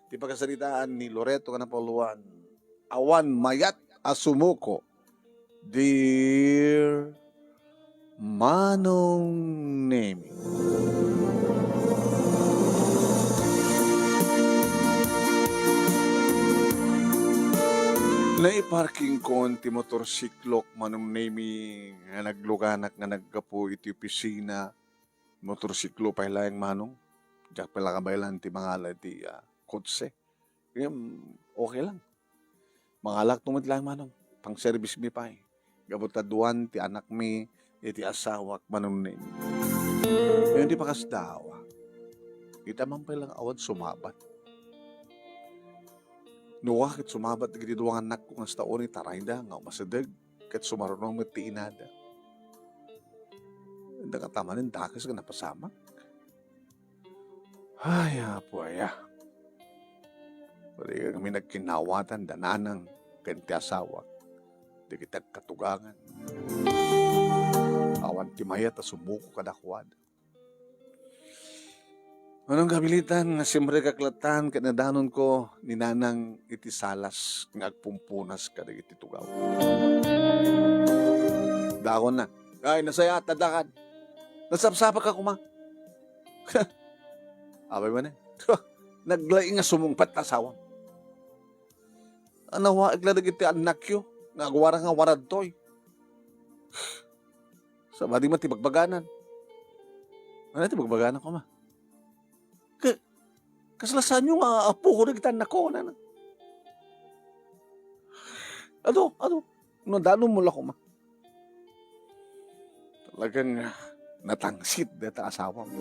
Ti pagkasalitaan ni Loreto ka na Pauluan, awan mayat asumuko, Dear Manong Nemi. Naiparking ko ti motorsiklok Manong Nemi nga nagluganak nga naggapo iti opisina motorsiklo pa hilayang Manong. Diyak pala kabaylan ti mangala ti kotse. Okay lang. Mangalak tumit lang Manong. Pang service mi pa eh. Gabutaduan ti anak mi iti asawak Manong Nemi. Ngayon di pa kasdawa. Kita man palang awad sumabat. Nuwakit sumabat iti duwang anak ko nga staon ni tarayda nga umasadag kat sumarunong mati inada. Hindi ka tama nin dakas ka napasamak. Ay, apo aya. Pwede kami nagkinawatan dananang kanti asawak. Di kita katugangan. Awan timayat at sumuko kadakwad. Anong kabilitan nga simre kaklatan kanadanon ko ni nanang iti salas nga agpumpunas kada iti tugaw. Dakon na. Ay, nasaya, tadakan. Nasapsapa ka kuma. Abay mo na. Naglaing nga sumungpat asawang. Anawa, igladag iti anak yo. Nagwara nga warad toy. Sabadi mo tibagbaganan. Ano tibagbaganan ko ma? Kasalasan nyo nga apo ko na kita anak ko. Ano? Danon mo lang ko ma. Talagang natangsit data asawa mo.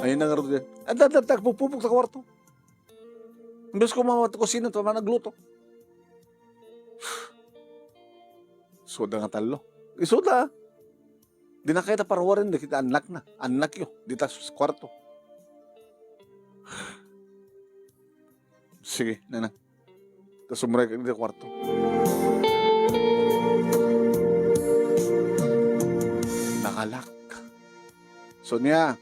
Ayun na nga rin. Pupupok sa kwarto. Imbes ko mamata ko sino ito, nagluto. Soda nga talo. Soda. Di na kita parawarin, di kita anak na. Anak yun, di ta sa kwarto. Sige, nana. Tapos umuray ka dito kwarto. Nakalak. So niya,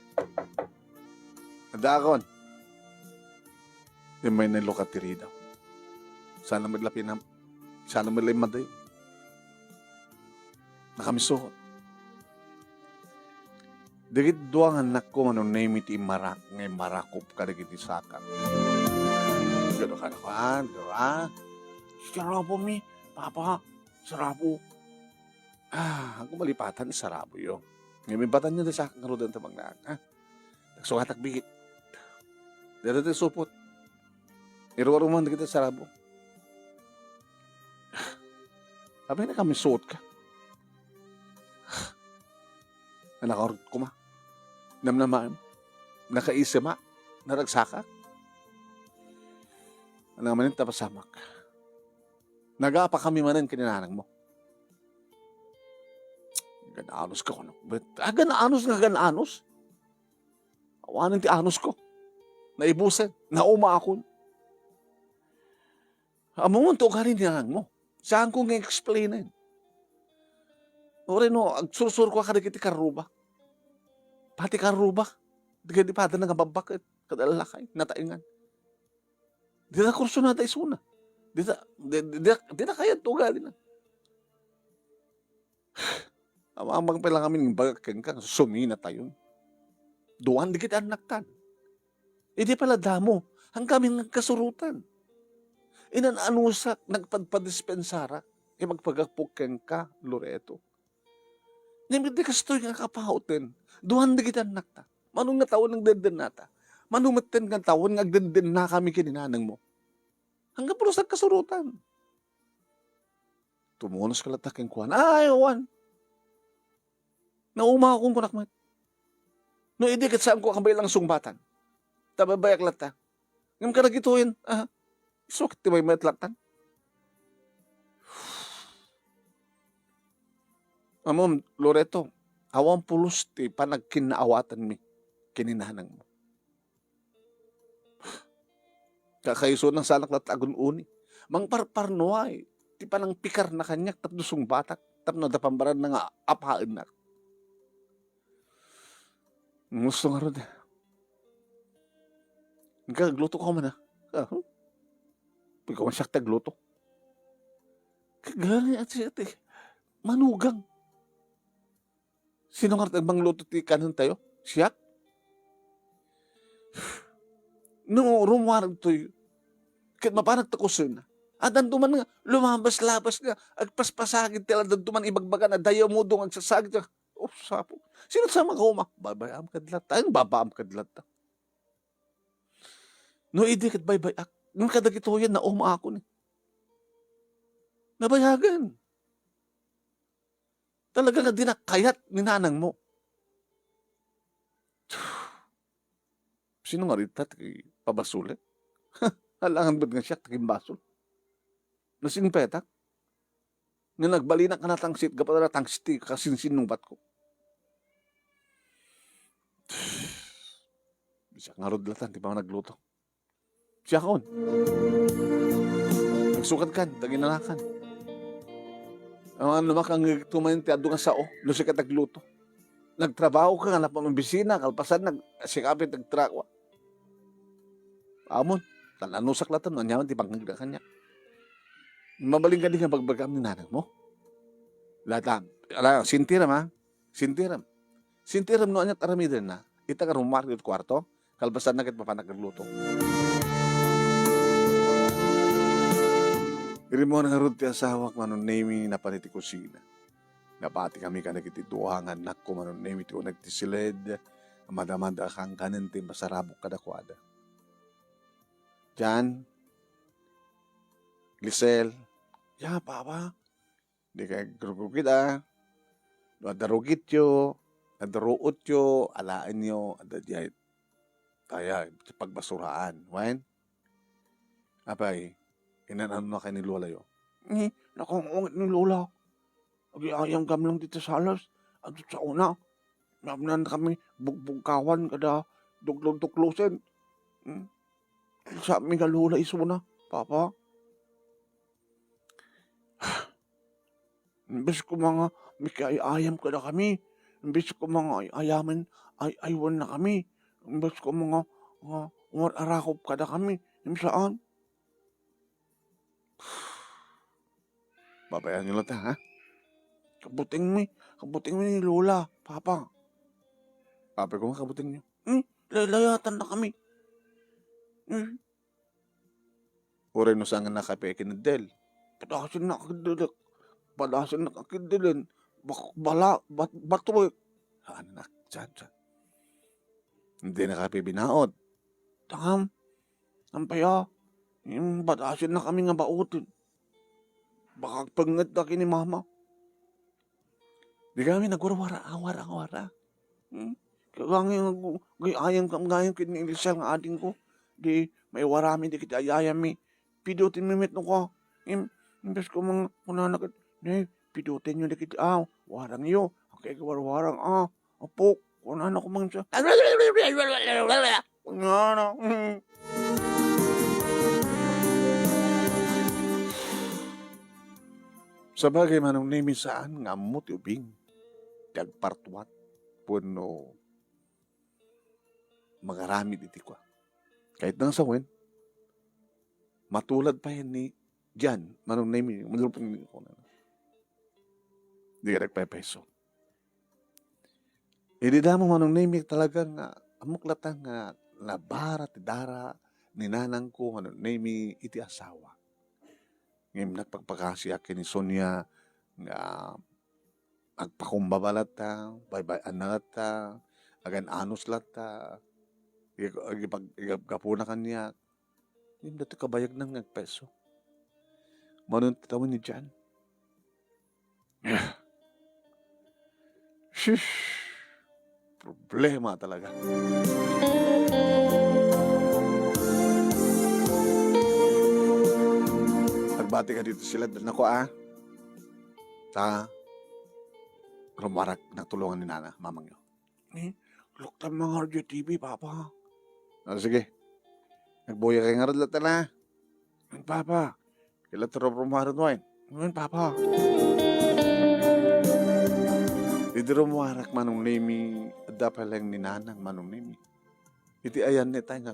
nadakon. Yung may nalokatiri daw. Sana maglapi na, sana maglaimad daw. Nakamisukot. Dagit doang anak ko Manong Nemi iti marak, ngay marakop ka dagit isakan. Gano'n ka nakuhan, sarabo mi, papa, sarabo. Ako malipatan, sarabo yun. Ngay may batan nyo sa akin karudan tamang na, nagsukatak bigit. Dito tayo supot. Iruwaruman dagit sarabo. Sabi na kami suot ka. Nakarot ko ma. Namnamaan. Nakaisima. Naragsaka. Ano naman yung tapasamak. Nag-aapa kami manan kininanang mo. Ganaanos ka ko. Ganaanos nga ganaanos. Awanan ti anos ko. Naibusan. Nauma akon. Among ito ka rin ninanang mo. Saan ko nga explainin? Ore no, agsursur ko kada kiti karuba. Pati karuba. Di pa nga babak kadalalakay, nataingan. Di na kurso na tayo suna. Di na kaya tuga din na. Amang pala kami ng bagakeng ka, sumina tayo. Duwan di kita anaktan. Hindi pala damo, ang kami nagkasurutan. Inananusak, nagpadpadispensara, magpagapukeng ka, Loreto. Hindi ka stoy nga kapahautin. Duhan di kita nakta. Manong nga tawon ng denden nata. Manumaten nga tawon nga denden na kami kininanang mo. Hanggang pulos nagkasurutan. Tumunos ka lataking kuhan. Wan. Nauma akong kunakmat. No, idikit saan ko kabay lang sungbatan. Tababayak lata. Ngam ka nagituin. Isukit ti may matlatan. Amom, Loreto, awang pulos ti panagkinaawatan mi, kininanang mo. Kakaiso ng salak na tagun uni. Mang parparnuay, ti panang pikar na kanyak, tapdusong batak, tapno dapambaran na nga apain na. Gusto nga rin. Kagluto ko man, ikaw man siya tagluto. Kagani at siya, manugang. Sino nga bang luto ti kanon tayo? Siya? No, rumwarag to'y, kat mapanag takusin na. At danduman nga, lumabas-labas nga, agpaspasagid tila danduman ibagbaga na dayaw mo doon agsasagid. Oh, sapo. Sino sa mga uma? Babayam kadlat. Ayun, babaam kadlat. No, idi kat baybayak. Nung kadagito yan, na uma ako ni. Nabayagan. Talaga nga dinakayat ni nanang mo. Sino nga rita? Pabasulit? Halangan ba't nga siya? Taking basol? Nasing petak? Nga nagbalina ka na tangsit, kapag na tangsit, kasinsin nung bat ko. Siya nga rodlatan, di ba nagluto? Siya kon. Nagsukat kan, taginalakan. Ang ano makang tumayin ti adu nga sao, no siya katagluto. Nagtrabaho ka nga na pamambisina, kalpasan nagsikapit nagtrakwa. Amon, tananusak latan, nanyaman ti pangagda kanya. Mabaling ka din nga pagbagam ni nanang mo. Latam, sintiram ha, sintiram. Sintiram no anyat aramidan na, ita ka rumar dito kwarto, kalpasan na kit papanak nagluto. Iri mo nga rin ti asawak manon name na paniti kusina. Napati kami ka nagitituhangan nakko manon name iti nagtisilid, madamada kang kanin ti masarabok kadakwada. Jan, Glisel, ya papa, di kay grugugit nadarugit yo, nadaruot yo, alaan yo, adadya, kaya pagbasuraan, wen? Apay, inanan na kay ni Lola yo. Nakangungit ni Lola. Agi-ayang kami lang dito sa alas. At sa una, namnan kami bugbugkawan kada duglog-duklusin. Sa amin ka Lola iso na, Papa. Imbes ko mga ayam kada kami. Imbes ko mga ayaman aywan na kami. Imbes ko mga arakop kada kami. Saan? Babayan nyo lang ta, ha? Kabuting mo ni Lola, Papa. Papa ko nga kabuting nyo. Layatan na kami. Ure no saan nga nakapekin ng del. Padasin na kakidilin. Padasin na kakidilin. Bato. Anak, dyan. Hindi nakapibinaot. Takam. Ampaya. Yung padasin na kami nga bautin. Baka pangat na kini mama. Di kami nagwarawara. Gayang kini Elisel nga ading ko. Di may warami di kita ayayami. Pidutin mimit no ko. Imbes ko mga kunanak. Pidutin nyo di kita. Warang yo. Okay, warang. Apok. Kunanak ko mga siya. Sa bagay manong nimi saan nga amot ubing. Dagpartuat. Puno. Magaramid iti kwa. Kahit nang sawin. Matulad pa yan ni Jan. Manong nimi. Manulupin ko na. Di ka nagpepeso. Hindi damo manong nimi talaga nga amuklatan nga nabara ti dara ni nanang ko manong nimi iti asawa. Ngayon nagpagpakasya ni Sonia nga agpakumbaba lata, baybayan na lata, agan anos lata, igapuna kanya. Yung dati kabayag ng nagpeso. Manon titawin ni Jan. Shish! Problema talaga. Nagbati ka dito sila. Nako rumarak nagtulungan ni Nana, mamang nyo. Look tam mga Radio TV, Papa. Sige. Nagbuya kayo nga rin lahat na. Papa. Kailan taro rumarad mo Papa. Hindi rumarak manong nimi. Ada pa lang ni Nanang manong nimi. Iti ayan ni tayo nga.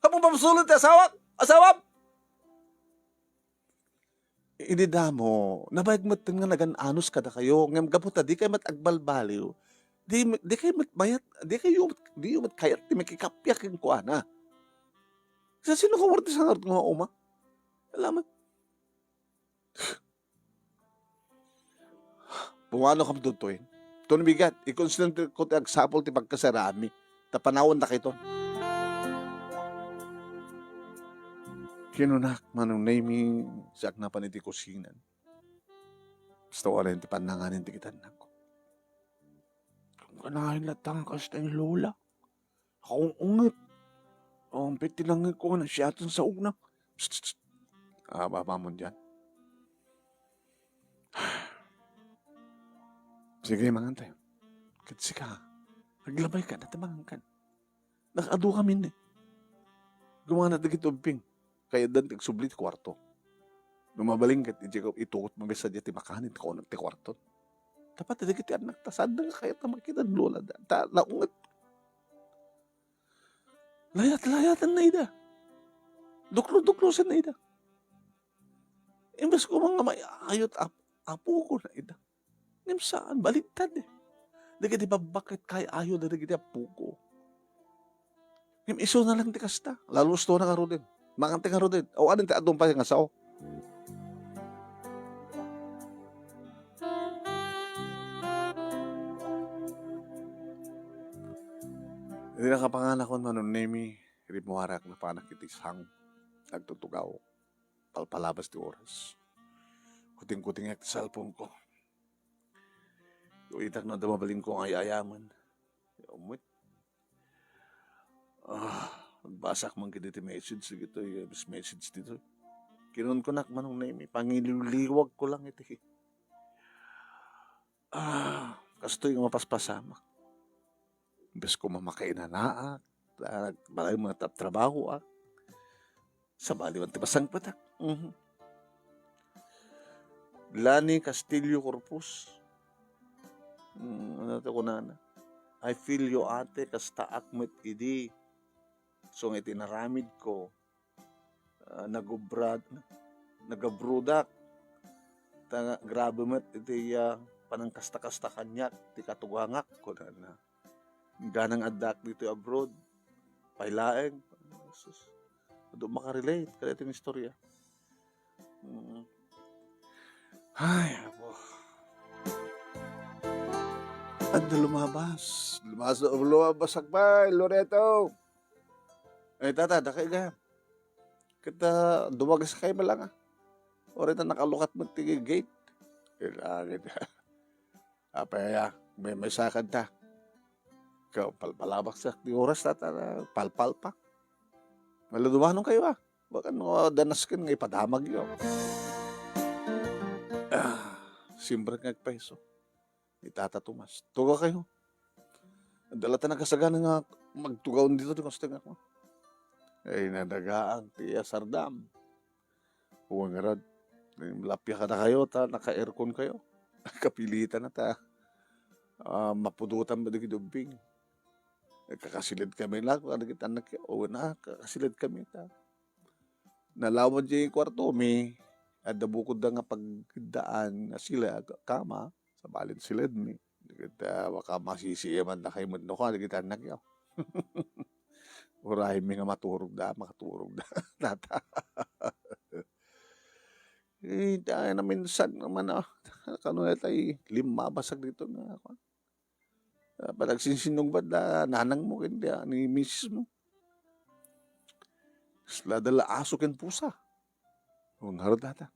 Kapag mapasulit ti asawak! Asawak! Inida mo, nabayag mo nga nagan-anos kada kayo, ngam gaputa di kayo matagbalbaliw, di kayo matbayat, di kayo matkayat, di makikapyak yung kuana. Sa sino ka warti sa nga uma? Alaman, pumano kam tutuin. Ito bigat, i-consider ko ti agsapol ti pagkasarami, tapanawon na kito. Kinunak manong naming sak na paniti kusinan. Basta wala ti pananganin ti kitanak ko. Kung kanahin latang kas tayong lola. Akong ungit. Ang piti lang ko na siya sa una. Baba mo dyan. Sige, mangantay. Kasi ka, naglabay ka, natabangan ka. Nakado kami eh. Gumawa na dagit umping. Kaya dan tigsublit kwarto. Lumabaling kat itukot mo sa dyan ti makanin ko ng ti kwarto. Dapat dagit ti anak tasad na kaya tamakita lola. Naungat. Layat-layatan na ida. Duklo-duklosan na ida. Imbes ko mga may ayot apo ko na ida. Ngam saan? Baligtad eh. Dagiti ba bakit kaya ayo na dagiti apo ko? Ngam iso na lang ti kasta. Lalo sto na karo din. Makante karo din. O anong ti adong pa yung asaw? Hindi nakapanganakon man nun nemi. Rimuharak na panak itisang. Nagtutugaw. Palpalabas ti oras. Kuting-kuting ak ti cellphone ko. Itak na dumabalin ko ang ayayaman. Umwit. Nagbasak man kita ti message. Ito yung message dito. Kinon ko nak manong nemi. Pangiliwag ko lang iti. Kasto yung mapaspasamak. Imbes ko mamakain na naak. Balay mo na trabaho ak. Sa baliwan ti pasang patak. Lani Castillo Corpus. Ano ito ko na? I feel you ate kasta akmet idi. So nga itinaramid ko. Nagabrudak. Grabe met iti panang kasta-kasta kanyak. Ti katugangak ko na. Ganang adak dito abroad. Pailaeng. Doon makarelate. Kaya itong istorya. Ay, ako. At lumabas. Lumabas akbay, Loreto. Ay, tata, dakay ka. Kita dumagas kayo ba lang Orita nakalukat mo tigil gate. Kailangan ka. Apaya, may sakad ta. Ikaw, palpalabak sa di oras tata, palpal pa. Maladumanong kayo Baka danaskin nga ipadamag yun. Simbrang nagpeso. Itata Tomas. Tuga kayo. Dalata na kasagana nga magtugaw dito di kasting ako. Ay nadagaan tiya sardam. Huwag nga rad. Lapya ka na kayo naka-aircon kayo. Kapilitan na mapudutan ba di dubing. Kakasilid kami lang. Anak o na kakasilid kami Nalawan dyan yung kwarto may ada bukod na nga pagdaan na sila kama sa balin silid mi. Kita waka masisiyaman na kayo mo ka kita anak yaw. Urahin mi nga makatulog Tata. Tayo na minsan naman kano na tayo basag dito nga ako. Palagsinsinong ba nanang mo hindi ni misis mo. Sladala aso ken pusa. Harap data.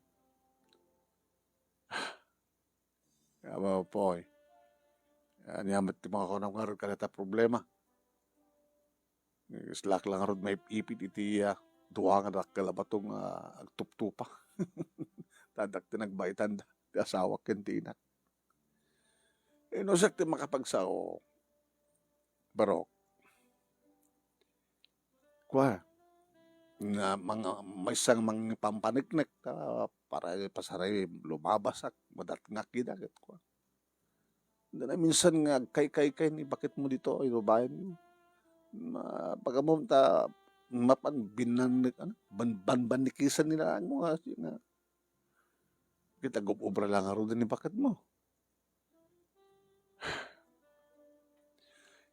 Kaya po niyamat ti mga konang harap kalata problema. Slak lang harap may ipit iti duwa nga kalabatong agtuptupa. Tadak ti nagbaitan ti asawak ken ti inak. Inusak ti makapagsao. Barok. Na may isang mga pampaniknek para pasaray lumabasak madatngak gidagat ko. Na minsan nga kay ni bakit mo dito ay babayan mo. Pagkamom mapan binanik ano, banbanikisan nila ang mga nga kita gubobra lang aro din ni bakit mo.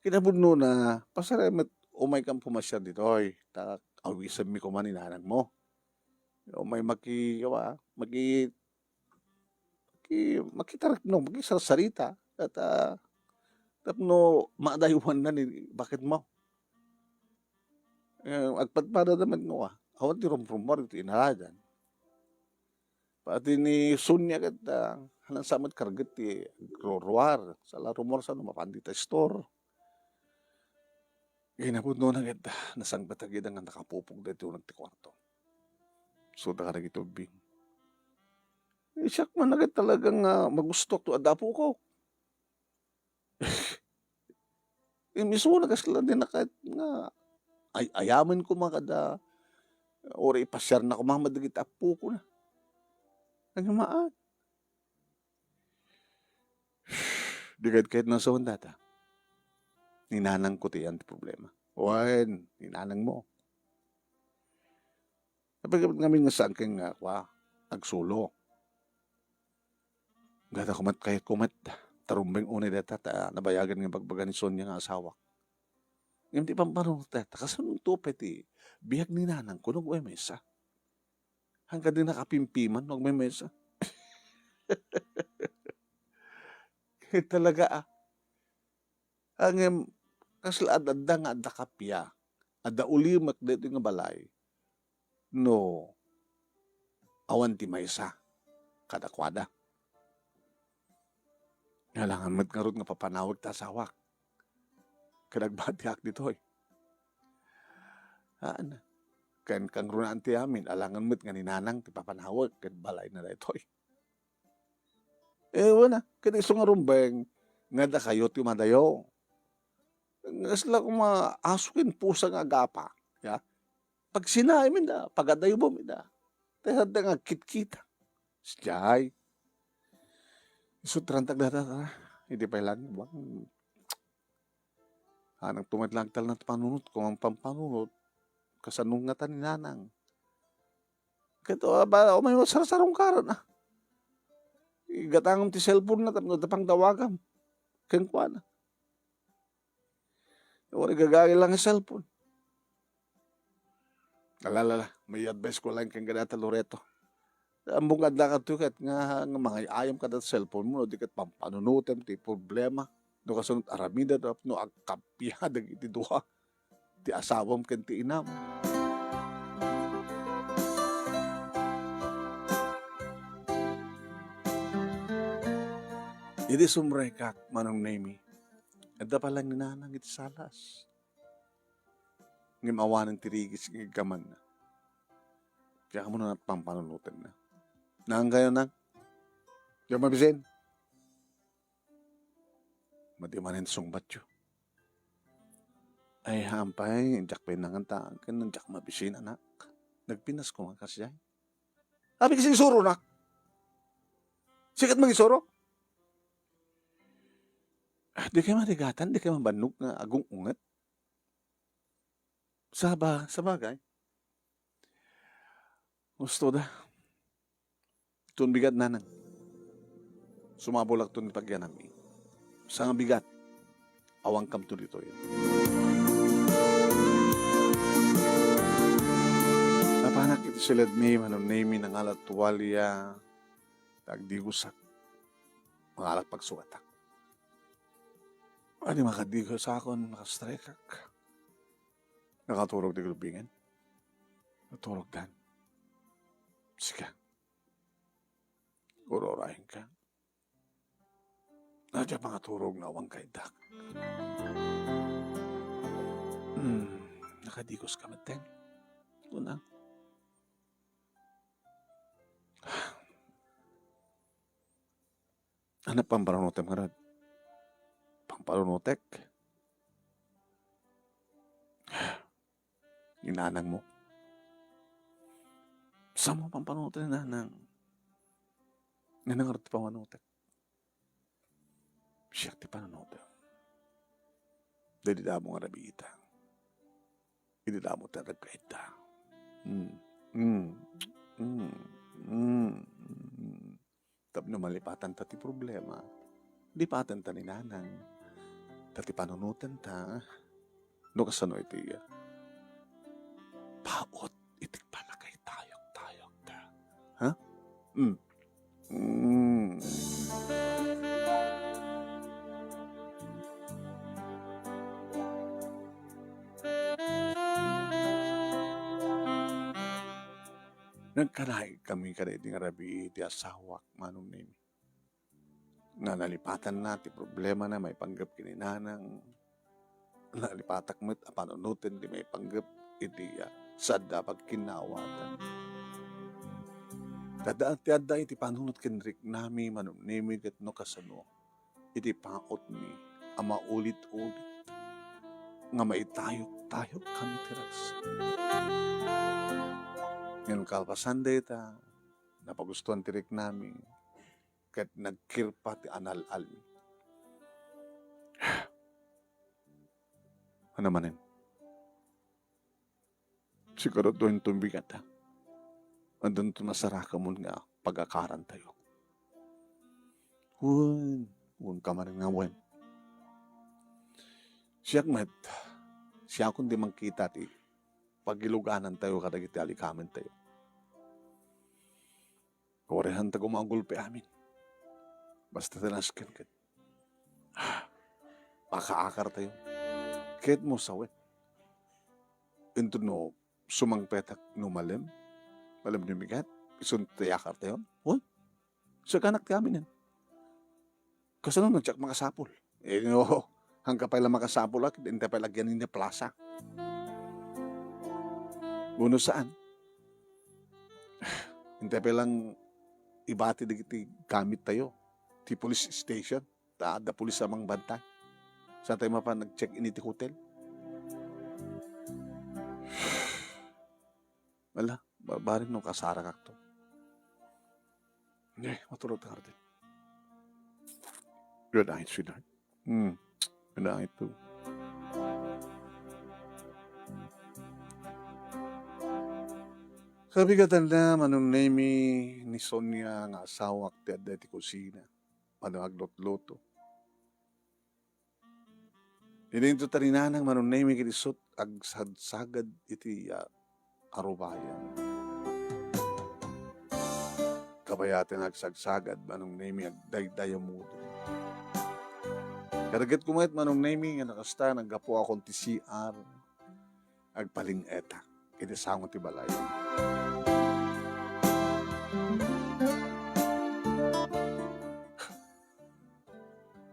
Kinabudno na pasaramat umay kang pumasya dito oy. Ta awisan mi ko man inanang mo. Umay makitarak no, makisarsarita at tapno maadaywan na ni bakit mo. Agpadpada naman no awan ti rumrumor ti inaradan. Pati ni Sunya kat halang samad karget ti agruruar sa rumor sa no mapandita store. Ginapudno na kat nasangbat agad ang nakapupog dito ti kwarto. So da ka nagitubing. Siyak man agad talagang magustok to adapo ko. Miso na kasla din na kahit nga ayaman ko makada ora ipasyar na ko mga madagit apo ko na. Nagmaan. Di kahit na sa data. Ninanang ko ti ang problema. Wan, ninanang mo. Napagabot namin nga saan kang agsulo. Gata kumat. Tarumbeng unay data nabayagan nga bagbagan ni Sonia nga asawa. Ngayon di pampanong data. Kasanong tupet bihag ninanang ko nung may mesa. Hanggang din nakapimpiman nung may mesa. Kaya talaga ang kasla adda nga adda kapya. Adda ulimak dito nga balay. No, awan ti maysa. Kadakwada. Ngalangan mat nga ron nga papanawag ta asawak. Kadagbatiak dito Haan. Kan kang runaan ti amin, alangan mat nga ninanang ti papanawag. Kad balay na dito wala. Kada iso nga rumbeng, nga da kayo ti madayo. Nga sila kung maasukin pusa nga agapa. Ya? Pag sinay min da, pagadayo mo min da. Tayo nga kitkita. Siyay. Isutrantag data. Hindi pa ilan. Hanang tumadlagtal na panunot. Kung ang pampanunot, kasanong nga taninanang. Kito, may masarasarong karan Gatangom ti cellphone na tapno tapang dawagam. Keng kwa na. Wala gagawin lang ang cellphone. Alalala, may advice ko lang kang ganata Loreto. Ang bungad na katukat nga mga ayam ka na cellphone mo, no, di kat pampanunutem, ti problema. No kasunod aramida, no agkapya, iti duha. Ti asawam kan ti inam. Idi sumrekak manong nemi. Adda palang ninanang iti salas. Ngim awanan tirigis ng gaman na. Kaya ka mo na pampanunutan na. Nang kayo nang. Diyan mabisin. Madimanin sungbat yun. Ay hampay, injak pa nangantaan ka ng jak mabisin anak. Nagpinas ko nga kasi ay. Sabi kasi isuro nak. Sikat mang isuro. Di kayo matigatan, di kayo mabanog nga agong ungat. Sa bagay. Gusto da. Itong bigat nanang. Sumabulak ito ni pagyanami. Sa nga bigat. Awang kam to dito yun. Napanak ito sila ni manong name ng alat tuwalya. Tagdigusak. Mangalak pagsugatak. Ano makadigo sa akon, makastrekak. Nakaturog di grubingan. Naturog dan. Sige. Urorahin ka. Nadya mga turog na awang kaidak. Nakadigos ka mateng. Una. Ano pang paranutem nga rad? Pangpalunotek. Inanang mo. Sa mo pangpalunotek ni nanang. Nanangarap ti pangpalunotek. Siya ti pangpalunotek. Dali da mo nga nabita. Idinamot na nagkaita. Mm. Mm. Mm. Mm. Tapno malipatan tati problema. Lipatan ta ni nanang. Tati panunutan ta. No kasano iti paot itik palagay tayok ta. Ha? Mm. Mm. Nagkalahi kami kada iti ngarabi iti asawak manong nimi. Nga nalipatan na ti problema na may panggap kininanang. Nalipatak mo't panunutin di may panggap iti sadda pagkinawatan. Kada iti panunot kinrik nami manong nimi ket no kasano. Iti paot mi ama ulit-ulit nga maitayok-tayok kami tiras. Ngayon kalpasan data, napagustuhan tirik nami, kat nagkirpa ti anal-al mi. Ano manin? Siguro doon tumbigat ha. Andun to masaraka mo nga pagkakaran tayo. Hun ka manin nga wen. Siyak met, siya kundi mangkita ti pagiluganan tayo kadagiti alikamen tayo. Korehan ta gumagulpe amin. Basta tinaskin kat. Makaakar tayo. Ket mo sawet. Ito no, sumangpetak no malim. Malim ni migat. Isun tayakar tayo. Hoy, sa kanak ti amin yan. Kasano nagtsak makasapol. No, hangga pa lang makasapol ak, hindi pa lagyan ni plaza. Buno saan? Hindi pa lang ibati digiti gamit tayo. Ti police station. Da police amang bantay. Saan tayo mapa nag-check-in iti hotel? Wala, barin nung kasara kak to. Matulog ka rin. Good night, sweetheart. Good night too. Sabi ka tanda, manong nemi ni Sonia nga asawak ti adda ti kusina. Manong aglot-loto. Hindi ito tarinanang manong nemi kinisot agsadsagad iti arubayan. Kabayatin agsagsagad manong nemi agdaydayamudo. Karagat kumait manong nemi nga nakasta naggapo akong ti CR agpaling etak. Iti sango ti balay.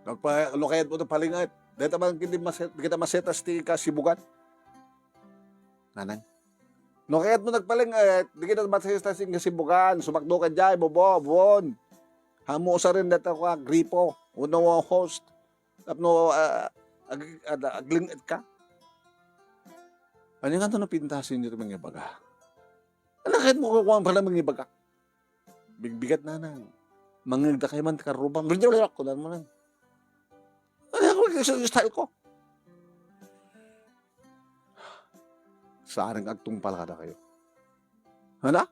Nagpa-lokayat mo ito palingait. Dahil tamang kita masetas ti kasibugan. Nanang. Nokayat mo nagpalingait. Di kita masetas ti kasibugan. Sumakdo ka dyan, bobo, bon. Hamo sa rin dito ka, gripo. Uno mo host. Tapno, aglingit ka. Ano nga ito napintasin nyo ito mga baga? Ano kahit mo kukuha pala mga baga? Bigbigat na nang. Mangagda kayo man karubang. Bigbigat ko lang mo lang. Ano ako yung style ko? Saan ang agtong palakada kayo? Hala?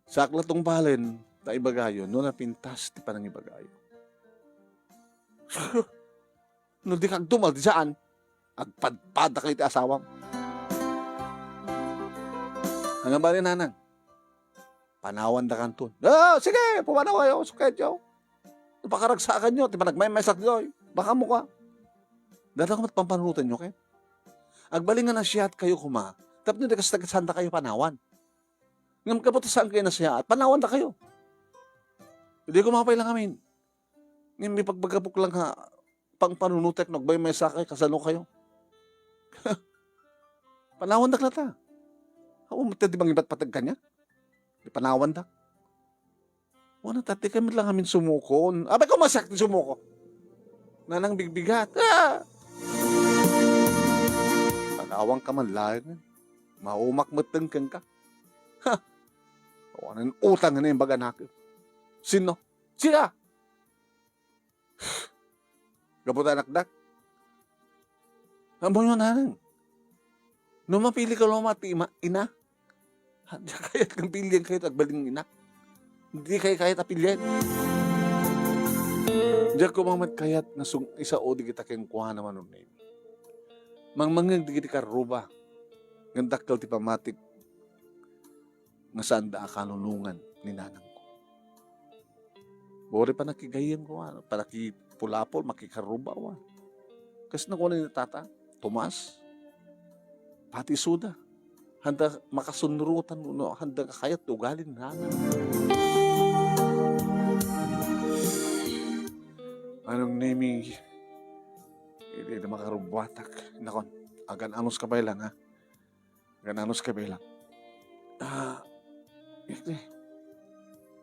Sakla tong palin, ta ibagayo, no napintas ti panang ibagayo. No di kag tumal, di saan? Agpadpada kayo ti asawang. Hanggang ba rin nanang? Panawan da kanton. Sige, pumanaw kayo, suket yo. Pakaragsakan nyo, di ba nagmay-mesak nyo? Baka mo ka. Dada ko matpampanutan nyo kayo. Agbalingan na siya at kayo kuma. Tapos nyo nagkasanda kayo panawan. Ngam kaputasaan kayo na siya at panawan na kayo. Hindi ko makapay lang amin. Ngayon may pagbagabok lang ha, pang panunutek, nagbay-mesak kayo, kasano kayo. Panawan na klata. Ako, di bang iba't patag kanya? Di panawan da. Wala, tati kami lang amin sumukon. Abay ko masak ni sumuko. Nanang bigbigat. Panawang ka man lahat. Maumak matengkang ka. Ha! Kawanan utang na yung baga nakin. Sino? Sila! Gabutan nakdak. Amo nyo nanang. No mapili ka lang mati ina. Hadya kayat kang pilihan kayo agbaling ina. Hindi kayo kayat apilyan. Diyan ko mamat kayat na isa o di kita kayong kuha naman nun name. Mangmangang di kita karuba. Ngandakal ti pamatik nga saan da akalunungan ni nanang ko. Bore pa nakigayang ko, panakipulapol, makikaruba wa. Kasi nakuha ni tata, Tomas, pati suda. Handa makasunrutan, no, handa kakayat ugalin nanang. Anong naming, hindi na makarubatak. Nakon, agan anos ka ba lang, ha? Agan anos ka ba lang.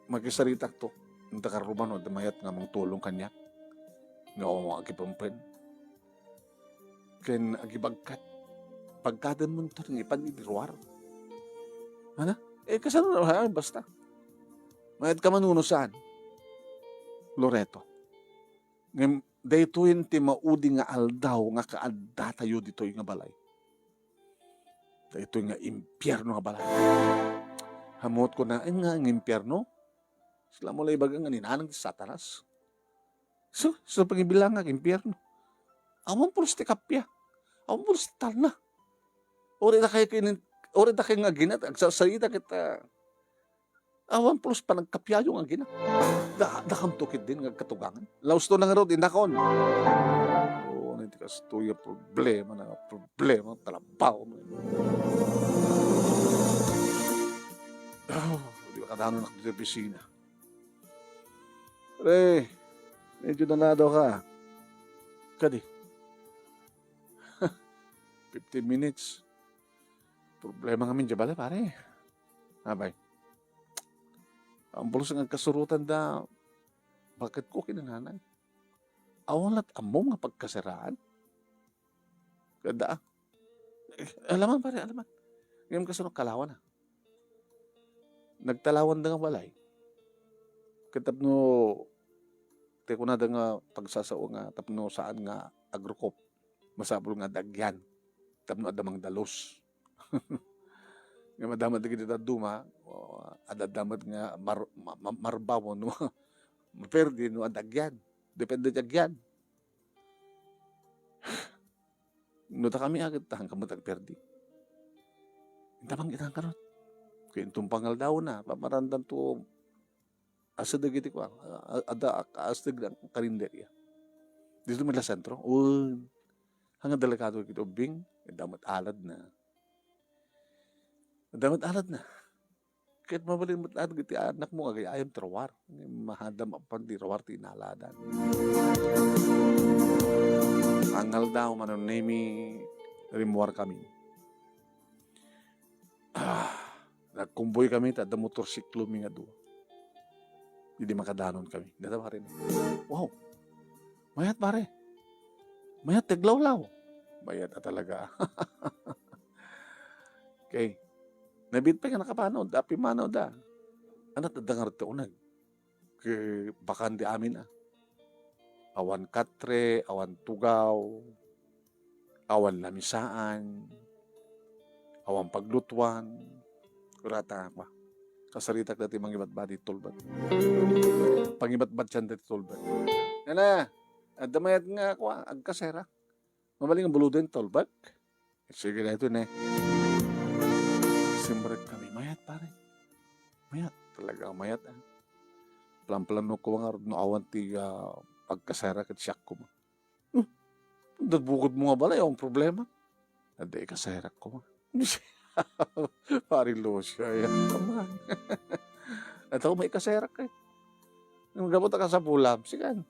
Magisaritak to. Ang takaruban o damayat nga mong tulong kanya. Nga o mga agipampen. Ken agibagkat. Pagkadan mo ito ng ipaniliruar. Ano? Kasano na basta. Mayat ka manunusan. Loreto. Ngayon, dahito yun ti maudi nga aldaw nga kaadda tayo dito yung nga balay. Dahito yung nga impyerno nga balay. Hamot ko na, nga ang impyerno. Sila mo lang ibagang nga ninanang ti Satanas. So pagibilang nga impyerno. Awan pulos ti kapya. Awan pulos ti talna. Ori na kayo nga ginat. Agsasarita kita. Awan pulos pa nagkapya yung nga ginat. Dakam tukit din nga katugangan. Laos to na nga ro, indakon. Oo, nanti ka stuya problema. Talabaw mo. Di ba kadano na dito sa pisina? Pre, medyo nanado ka. Kadi. 15 minutes. Problema ngamin dyan bala, pare. Abay. Ang bulos ng kasurutan da, bakit ko kinananay? Awalat amom nga pagkasiraan. Ganda. Alaman, pare, alaman. Ngayon kasunod kalawan na. Nagtalawan da nga balay. Katapno, teko na da nga pagsasao nga, tapno saan nga agrokop. Masabol nga dagyan. Tapno adamang dalos. Nga madamat na kita duma, adadamat nga marbaw no, maperdi no adagyan. Depende dagyan. No ta kami agad tahang kamot agperdi. Intabang itang karot. Kaya itong pangal daw na, pamarandan to asad agiti ko, ada asad ang karinderya. Dito may la sentro, hanggang delikado kito bing, damat alad na. Damat alad na. Kahit mabalin mo alad kiti anak mo, agay ayam trawar. Mahadam ang di rawar ti inaladan. Angal daw, manonemi, rimuar kami. Nagkumboy kami, tada motorsiklo mi nga doon. Hindi makadanon kami. Dada pa rin. Wow! Mayat pare. Mayat teglawlaw. Mayat na talaga. Okay. Nabit pa ka nakapanood. Api manood da. Ano tadangar ito unag? Bakan di amin Awan katre, awan tugaw, awan lamisaan, awan paglutuan. Kurata pa. Kasaritak dati mangibat-bat di tolbat. Pangibat-bat siyan dati tolbat. Nana, damayat nga ako, agkasera. Mamaling ang buludin, tolbat. Sige na ito na. Simbarit kami. Mayat pare. Mayat. Talaga mayat. Plan-plano ko nga no awan ti pagkasera kat siyak ko. Dadbukod mo nga bala yung problema. Hindi kasera ko. Pari Lucio, yan naman. At ako may kaserak eh. Nung gabot ka sa pulam, sigan.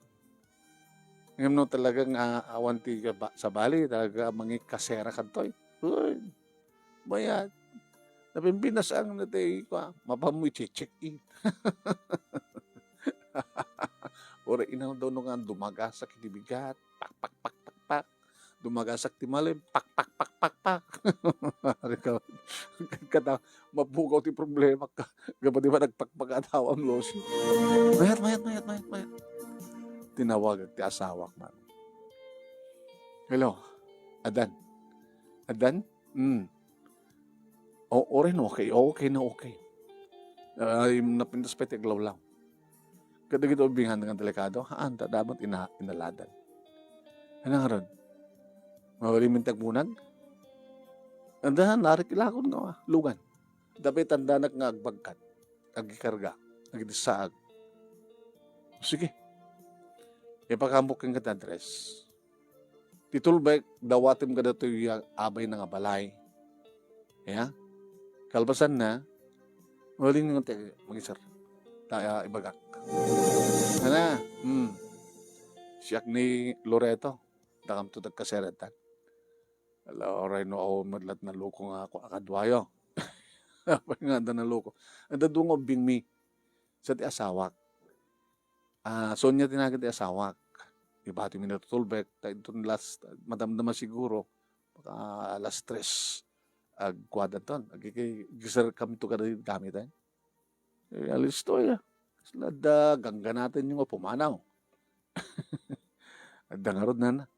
Ngayon no talagang awanti ka sa bali, talaga mga kaserak kantoy. Uy, bayad. Napimpinas ang natay ko, mapamoy check-in. Ora inaw daw nung dumagasak kinibigat, pak. Dumagasak ti malim, pak. Kata, mabugaw ti problema ka. Gaba di ba nagpakpagataw ang lotion? Mayat. Tinawag ti asawak man. Hello, Adan? O rin okay na okay. Yung napintas pa iti aglawlaw. Kadagit ubingan nga delikado, haan ta dapat inaladan. Ano nga ron? Mawali min tagmunag? Andahan, narik ilakon nga, lugan. Dapat tandanak nga agbagkat, agikarga, agdisaag. Sige, ipakambok kang kat address. Titulbek, dawatim ka dato yung abay na nga balay. Yeah? Kalbasan na, maling nga mag-isar. Taya ibagak. Ana, siyak ni Loreto, dakam to tagkaseretan. Oray no ako madlat na loko nga ako akadwayo. Apa nga da na loko. Anda dungo bingmi sa ti asawak. Sonya tinaga ti asawak. Ibati mi natutulbek. Itong last, madamdama siguro. Baka alas 3. Agkwada ton. Gisar kami to kada gamit eh. Alis to ya. Slada gangga natin yung pumanaw. Adda nga rod na.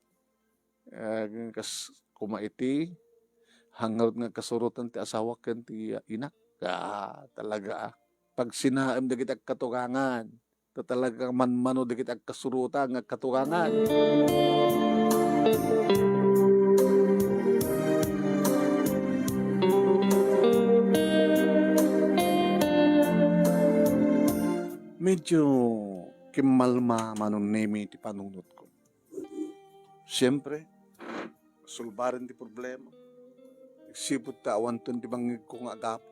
Kas kumaiti, hangarot nga kasurutan ti asawa ken ti inak. Talaga. Pag sinaam da kita katukangan, talaga manmano da kita kasurutan nga katukangan. Medyo kimalma manunemi ti panunot ko. Siyempre, sulbarin ti problema. Igsipot ta awanton ti bangig ko nga agap.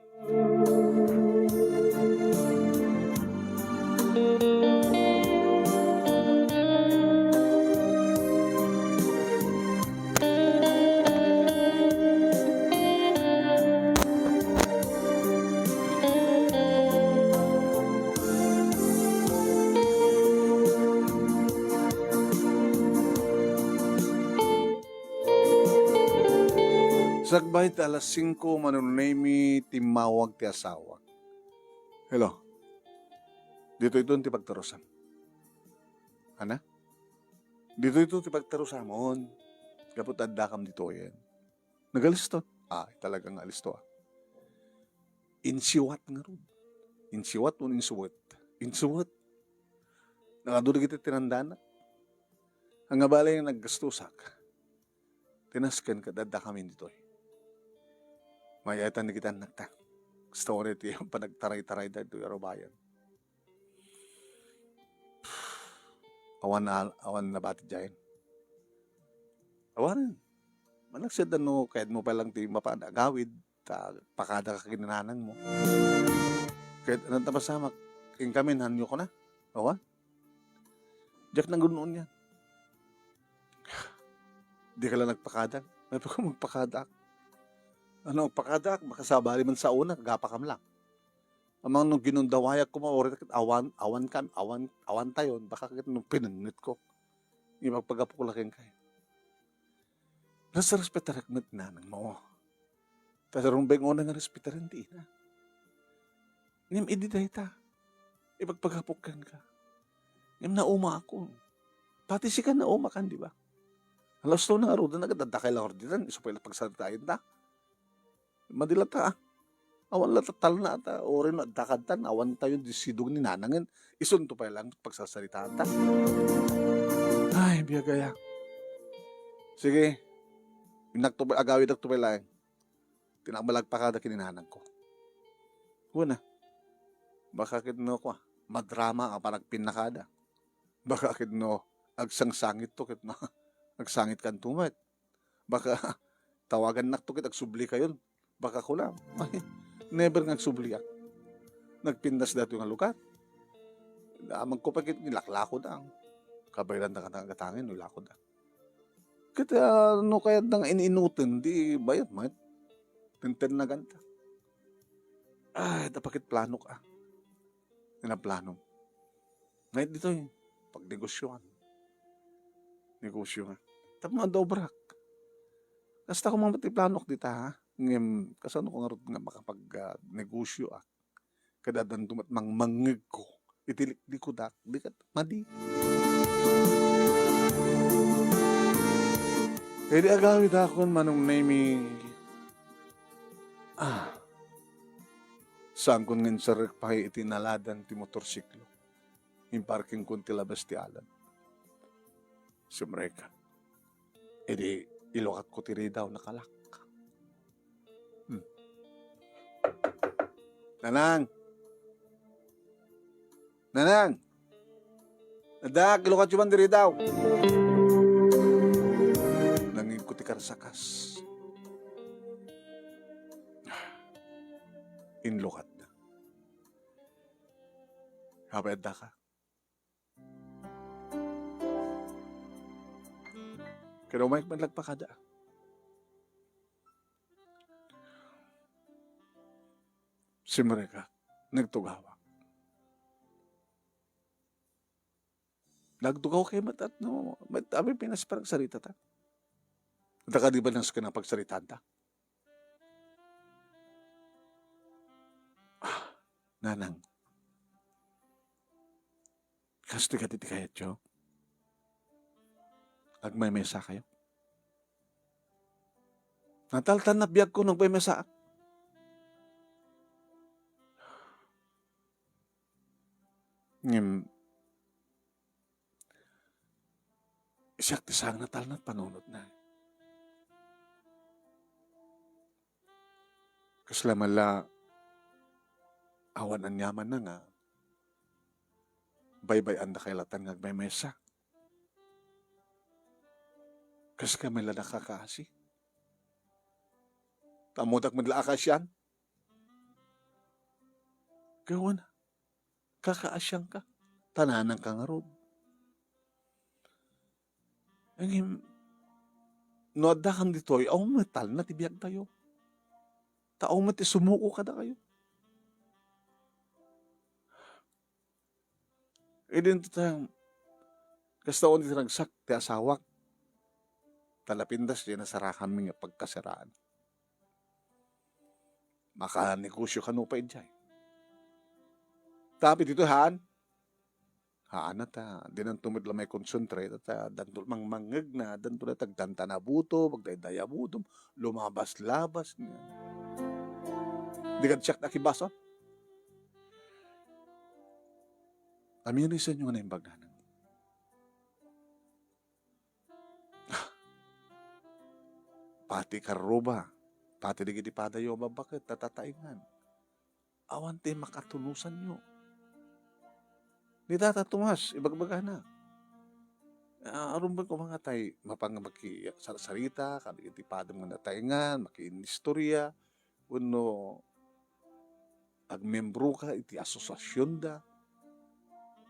Sagbay ta alas 5 manunemi timawag ti asawa. Hello. Dito ito ti pagtarusan. Ana? Dito ito ti pagtarusamon. Kapot addakam dito yan. Nagalistot. Talagang alisto. Insiwat nga ron. Insiwat o insuwat? Insuwat. Nakadulag iti tinandana. Ang abalay yung naggastusak. Tinaskan ka dadakamin dito eh. Mayatan na kita nagta. Gusto ko rin yung panagtaray-taray dahil ito yung bayan. Awan na bati dyan. Awan. Managsid ano, kahit mo palang ti mapanagawid, pakada ka kinananan mo. Kahit anong tapasamak, king kami, hanyo ko na. Awan. Diyak nang gunoon yan. Di ka lang nagpakadak. May pa ko magpakadak. Ano, pakadak, makasabali man sa una, gapakam lang. Amang nung ginundawayak ko maorit, awan tayo, baka nung pinanit ko. Yung magpagapo ko laking kayo. Nasa respetar akmat nanang mo. Tapos rumbay nga nga respetaran di na. Inyam ididay ta. Ipagpagapukan ka. Inyam nauma ako. Pati si ka nauma kan, di ba? Alas to na nga roda, nagadadakay lang ordinan, iso pala pagsaritayin ta. Madilat ta awan latatalo na ata o rin dakatan awan tayo disidog ni nanangin isunto pa lang pagsasalitaan ta. Ay biyagaya. Sige agawid nagtupay lang tinakbalagpakada kininanang ko. Una baka kitno ko madrama ka parang pinakada. Baka kitno agsangsangit to kitno agsangit kan tumat. Baka tawagan nakto kit agsubli kayon. Baka ko lang. Ay, never nga subliak. Nagpindas dato nga lukat. Amang ko pagkit nilaklako dang. Kabaylan na katangin, nilako dang. Kaya no kaya dang ininutin, di bayad, mat. Tintin na ganta. Ay, napakit plano ka. Pinaplano. Ngayon dito yung pagnegosyoan. Negosyo nga. Tapos mga dobrak. Kasta ko mga matiplanok dita ha. Ngayon, kasano ko nga rin nga makapag-negosyo Kadadan tumat mangmangig ko. Itilik di ko dak. Di kat madi. Kaya di agawid ako manong nami Saan kun ngin sa rekpahay itinaladan ti motorsiklo. Yung parking kun ti labas ti alan. Sumreka. Edi ilokat ko ti daw nakalak. Nanang! Nanang! Nadak, ilokat yung diri daw. Nangin ko ti karsakas. Inlokat na. Kapayad ka. Kaya umayik man lagpakada. Si Marika, nagtugawa. Nagtugaw kay matat, no? Matabi pinasparang sarita ta. Daka di ba nang sa pagsalitahan ta? Nanang, kasto ka titi kayat yo? Nagmay-mesa kayo? Nataltan na biyag ko nagmay-mesa. Siyak tisang natal na panunod na. Kaslamala, awan ang yaman na nga, baybay anda kailatan nga may mesa. Kasi kami la nakakaasi. Tamudak madla akasyan. Gawa na, kakaasyang ka. Tananan ka nga rod. Ang no adda kang ditoy, aw metal na tibiyag tayo. Tao mo ti sumuko ka da kayo. E din ito tayong kastaon dito nagsak ti asawak. Talapindas di nasarakan mi nga pagkasiraan. Makanegosyo ka no pa idjay. Tapi dito haan na ta, di nang tumid lamay concentrate ta, dantul mang mangeg na, dantul na tagdanta na buto, magdaydaya buto, lumabas-labas nga. Di ka tsak na kibasa? Aminisan nyo na yung bagdanan. Pati karuba, pati di padayo babakit, tatataingan. Awan te makatunusan nyo. Di tatatumas, ibagbaga na. Aron ba ko mga tay, mapangmaki sarita, kadigiti padam nga nataingan, makiinistorya, uno, agmembro ka, iti asosasyon da.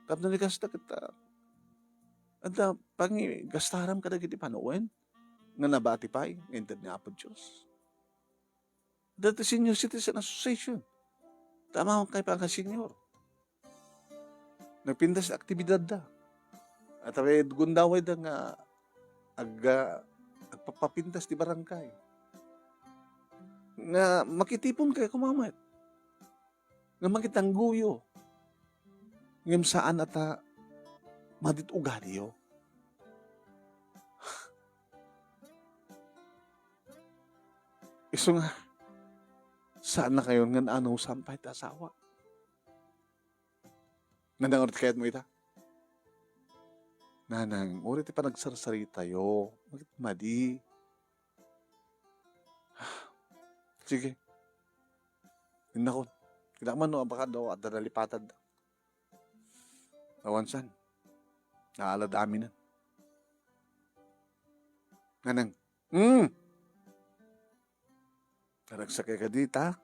Kapna ni kasta kita, anda, pangi gastaram ka dagiti panuwen, nga nabati pa, ended ni Apo Diyos. Dati Senior Citizen Association, tama kay pangka-senior. Nagpindas aktibidad da. At gundaway da nga agpapapindas di barangay. Nga makitipon kayo kumamat. Nga makitangguyo. Ngam saan ata madit ugali yo. Iso nga, saan na kayo nga ano sampay ta asawa? Nandangot kayat mo ita? Nanang, ulit pa nagsarsarita yo. Bakit madi? Sige. Hinakon. Kinakaman no, baka daw at nalipatad. Awansan. Naaladami na. Nanang, naragsakay ka dita.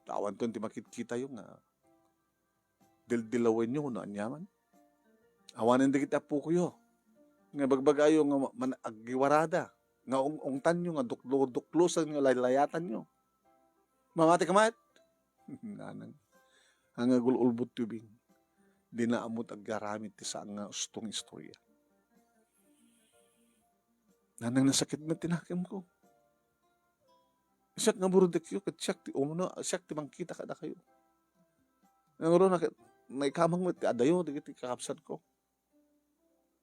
Tawan to, hindi makikita yung dildilawin nyo no anyaman. Awanin di kita po kuyo. Nga bagbagayo nga agiwarada. Nga ungtan nyo, nga duklusan nyo, laylayatan nyo. Mamati kamat. Nanang. Ang agululbot tubing. Di na amot agaramit ti sa nga ustong istorya. Nanang nasakit na tinakim ko. Siyak nga burudek yun, siyak ti umuno, siyak ti mangkita kada kayo. Nanguro na may kamang mo ti adayo, di kiti kakapsat ko.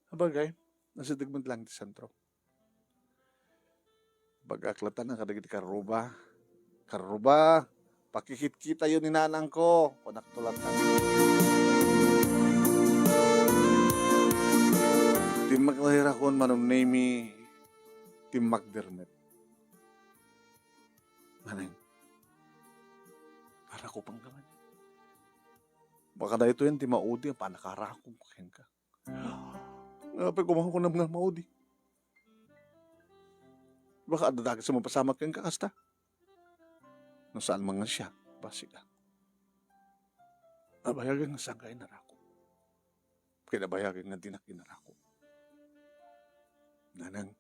Habagay, nasa digmad lang ti sentro. Bagaklatan na kada kiti karuba. Karuba, Pakikit-kita yun ni nanang ko. Panagtulatan. Tim maglahira kon manong name Tim McDermott. Manang, para ko pang gaman. Baka na ito yan, Tim Maudi, ang panakarakong kakin ka. Ngapay kumahan ko na mga Maudi. Baka adadagin sa mapasama kakin ka, kasta. No saan mga siya, basi ka. Nabayagan nga sangkay na rako. Kinabayagan nga dinakin na rako. Nanang,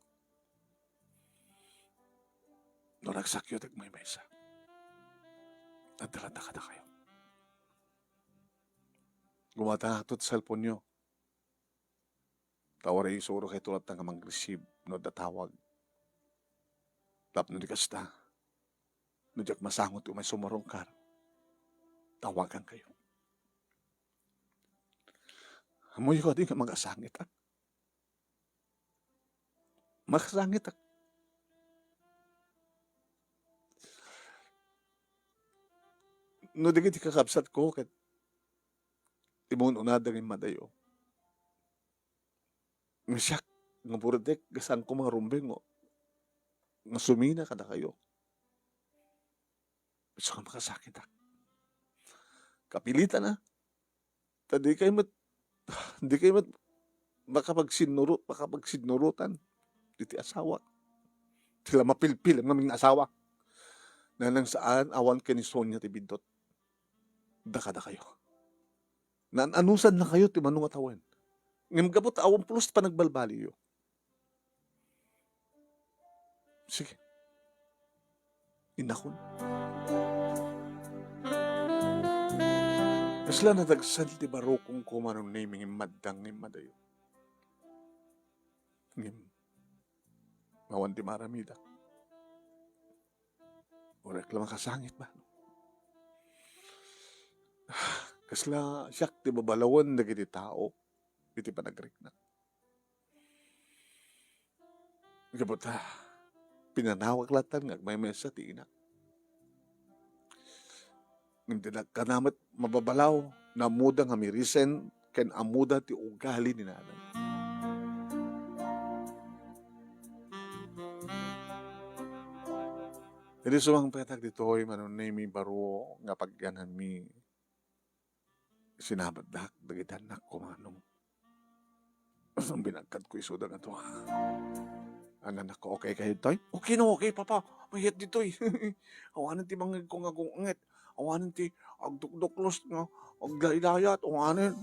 no nagsakyo tag may mesa. Nadalata ka na kayo. Gumatatot sa cellphone nyo. Tawar ay isuro kay tulad ng amang receive no datawag. Tap no di kasta. No diyak masangot o may sumarongkar. Tawagan kayo. Amoy ko di ka mag-asangit ak. Mag-asangit ak. No di kakapsat ko kat timon unada ng madayo. Masyak ng buradek gasang ko mga rumbeng o nga sumina kada kayo. Gusto ka makasakit ak. Kapilitan na. Di kayo makapagsinurutan. Diti asawa. Sila mapilpil ang naming asawa. Na nang saan awan ka ni Sonia tibidot. Dakada kayo. Nananusan na kayo ti manong atawan. Ngam gabot awan plus pa nagbalbali yo. Sige. Inakon. Kasla na dagsan ti barokong ko manong naming imadang imadayo. Ngim. Mawan ti maramida. Orek lang makasangit ba? Kasla siyak ti babalawan na giti tao. Iti panagrik na. Gabota, pinanawag latan nga may mesa ti ina. Hindi na kanamat mababalaw na muda nga mirisen ken amuda ti ugali ni nanay. Jadi sumang petak ditoy manunay mi baro nga pagyanan mi sinabadak dagitan nak kumanong. Ang binagkat ko isuda nga to. Anak ko, okay kayo toy? Okay no, okay papa. Mayat ditoy. Awanan ti mangig ko nga gunget. Awanan ti agdukduklos nga aglaylayat. Awanan.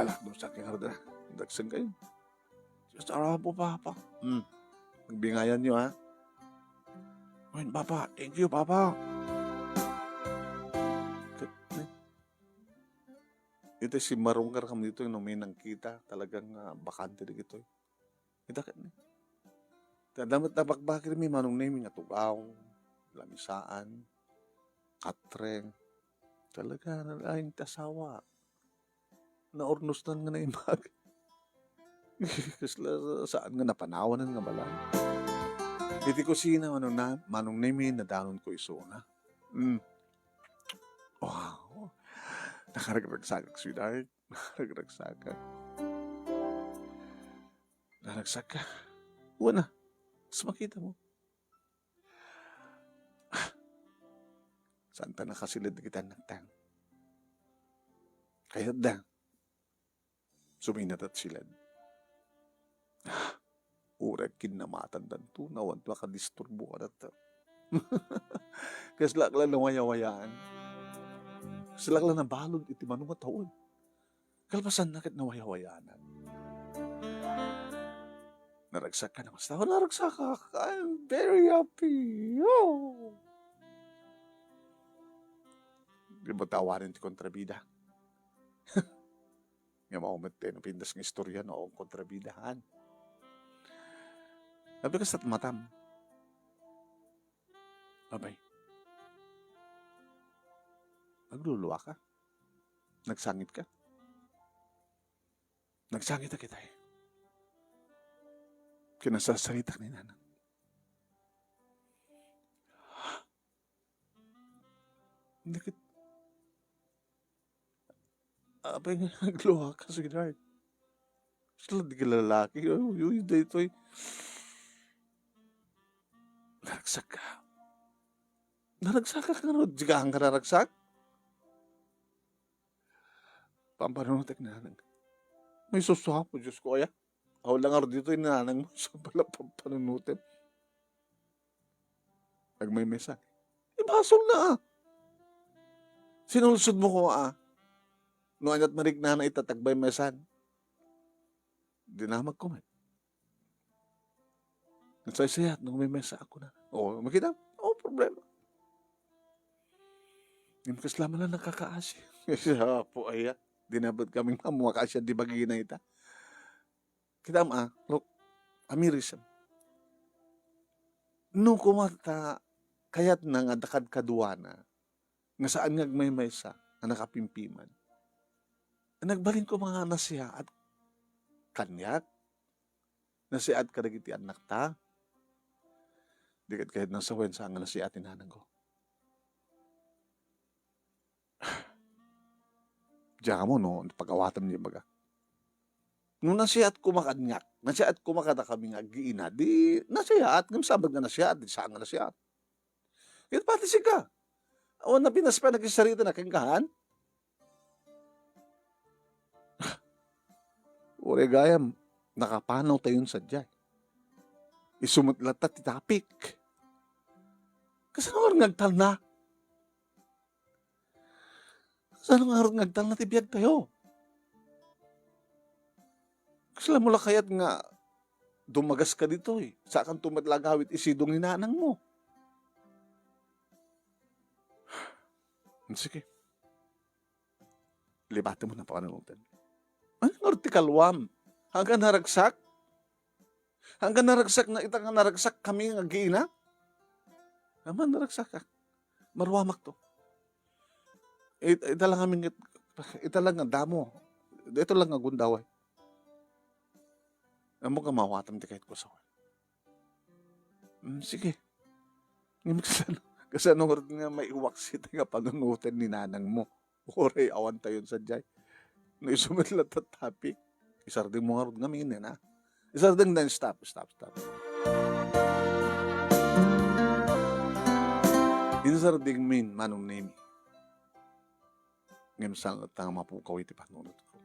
Alak doon sa aking harda. Dagsan kayo. Just araw po papa. Nagbingayan niyo ha. Ayun papa, thank you papa. Ito si marungkar kami dito yung may nangkita talagang bakante dito. Ito ka ni. Tadamat na bakbakir mi manong name nga tugaw, lamisaan, katreng. Talaga nalaing tasawa. Naornos na nga na imag. Kasla saan nga napanawanan nga bala. Iti ko sina manong name na danon ko isuna. Wow. Nakaragsagsakak, sweetheart. Nakaragsagsakak. Naragsaka. Una. Mas makita mo. Saan ta nakasilid na kita nagtang? Kaya da. Suminat at silad. Urag kinamatan dan to. Nawan to makadisturbo ka na to. Kasla lang nawayawayaan. Sila lang nabalod iti manong taon. Kalpasan nakit nawayawayanan. Naragsak ka na mas tao. Naragsak ka. I'm very happy. Oh. Di ba tawarin ti kontrabida? Nga maumete ng pindas ng istorya noong kontrabidahan. Sabi ka sa matam. Abay. Nagluluwa ka? Nagsangit ka? Nagsangit na kita eh. Kinasasarita ni nanang. Hindi kit apay nga nagluha ka, sweetheart. Sila di ka lalaki. Uy, daytoy. Naragsak ka. Naragsak ka nga ro. Di ka ang naragsak. Pampanunutek na nang. May susuha po, Diyos ko, kaya. Ako lang aro dito, inanang mo. So pala pampanunutek. Nagmay mesa. Ibasol na ah. Sinulsod mo ko ah. Noon at marig na itatagbay mesan. Di na magkuman. Nagsayat nung may mesa ako na. Oo, makita? Oo, problema. Yung kaslaman lang nakakaasi. Siya po ay dinabot kaming mamuha siya di bagi na ita. Kita look, amirisam. No kumata kayat na nga dakad kaduana nga saan nga may mesa na nakapimpiman. Nagbalin ko mga nasiya at kanyak. Nasiat kadagiti anak ta. Dikat kahit nang sawen sa nga nasiat inanang ko. Diyan mo no, pag-awatan niya baga. Nung nasiat ko makanyak, nasiat ko makata kami nga giina, di nasiat, ngam sabag nga nasiat, di saan nga nasiat. Kaya pati siga. Awan na pinas pa nagkisarita na kengkahan. Ure gayam, nakapanaw tayon sa dyan. Isumutlat at itapik. Kasi nga ngagtal na. Kasi nga ngagtal na tibiyag tayo. Kasi mula kaya't nga dumagas ka dito eh. Saan tumatlagawit isidong ni nanang mo. Sige. Libatin mo na pananutan. Anong artikalwam? Hanggang naragsak? Hanggang naragsak na itang naragsak kami nga giina? Naman naragsak ka. Marwamak to. Ita lang aming ita lang nga damo. Ito lang nga gundaway. Amo ka mawatam ti kahit ko sa sige. Kasi anong nga may iwaksit nga panunutan ni nanang mo. Oray awan tayo sa jay. No isumitlat at topic. Isarding mo nga rin nga mingin na. Isarding na stop. Insarding min manong name. Ngayon saan at ang mapukaw iti panunod ko.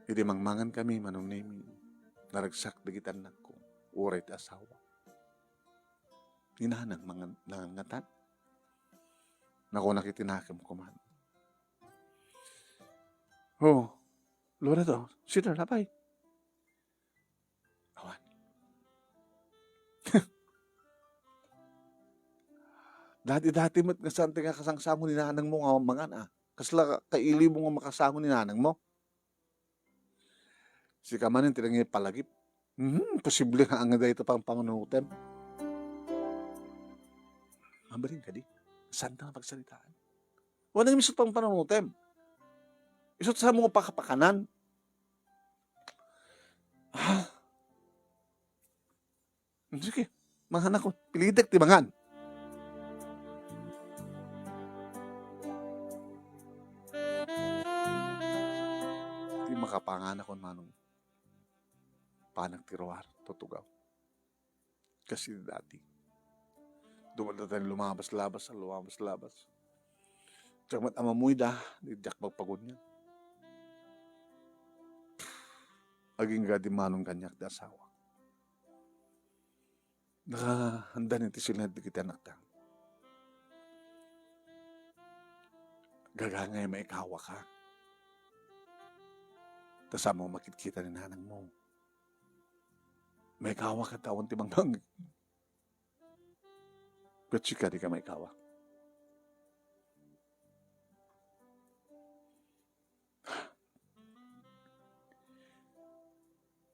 Hindi mangmangan kami manong name. Naragsak dagitan na ko. Oray ti asawa. Hinahanang mga nangangatan. Naku nakitinakam ko man. Oh, Lora to, sita lapay. Awan. Dati mo't kasante nga kasangsango ni nanang mo nga mangan ah. Kasla kaili mo nga makasango ni nanang mo. Si kamanin tinangi palagip. Posible nga ang ito pang pangunutem. Mabaling ka di. Santa nga pagsalitaan. Wala nga misot pang pangunutem. Isot sa mga pakapakanan. Sige, mangan ako. Pilitek ti mangan. Di makapangan ako manong panag tiruar, tutugaw. Kasi dati, dumadatan lumabas-labas. Tsamat amamuy da, di jak magpagod niya. Aging gadi manong kanyak da asawa. Nakahanda niti sila di kita nakta. Gagangay maikawa ka. Tasama mo makikita ni nanang mo. Maikawa ka tawon ti mangbang. Petsi ka di ka maikawa.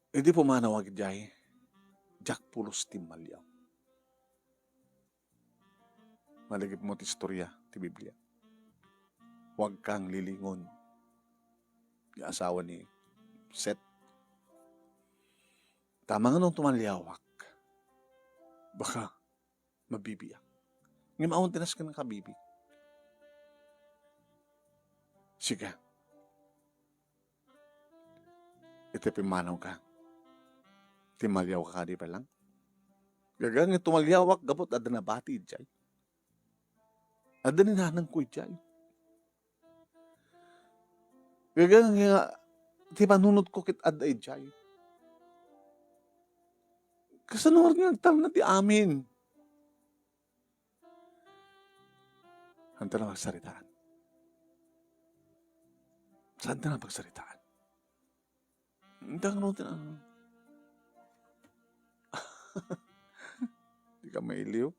Hindi po manawag jay. Jack pulos ti malyaw. Maligip mo ti istorya ti Biblia. Huwag kang lilingon. Yung asawa ni Seth. Tama nga nung tumalyawak. Baka mabibiyak. Nga maon tinas ka ng kabibig. Sige. Iti pimanaw ka. Timalyaw ka di pa lang. Gagang tumalyawak gabot ada na bati jay. Ada ni nanang ko jay. Gagang nga ti panunod ko kit ada jay. Kasanor nga tal na ti amin. Hanta na pagsaritaan. Saan na pagsaritaan? Hindi ka naman Di ka mailiw.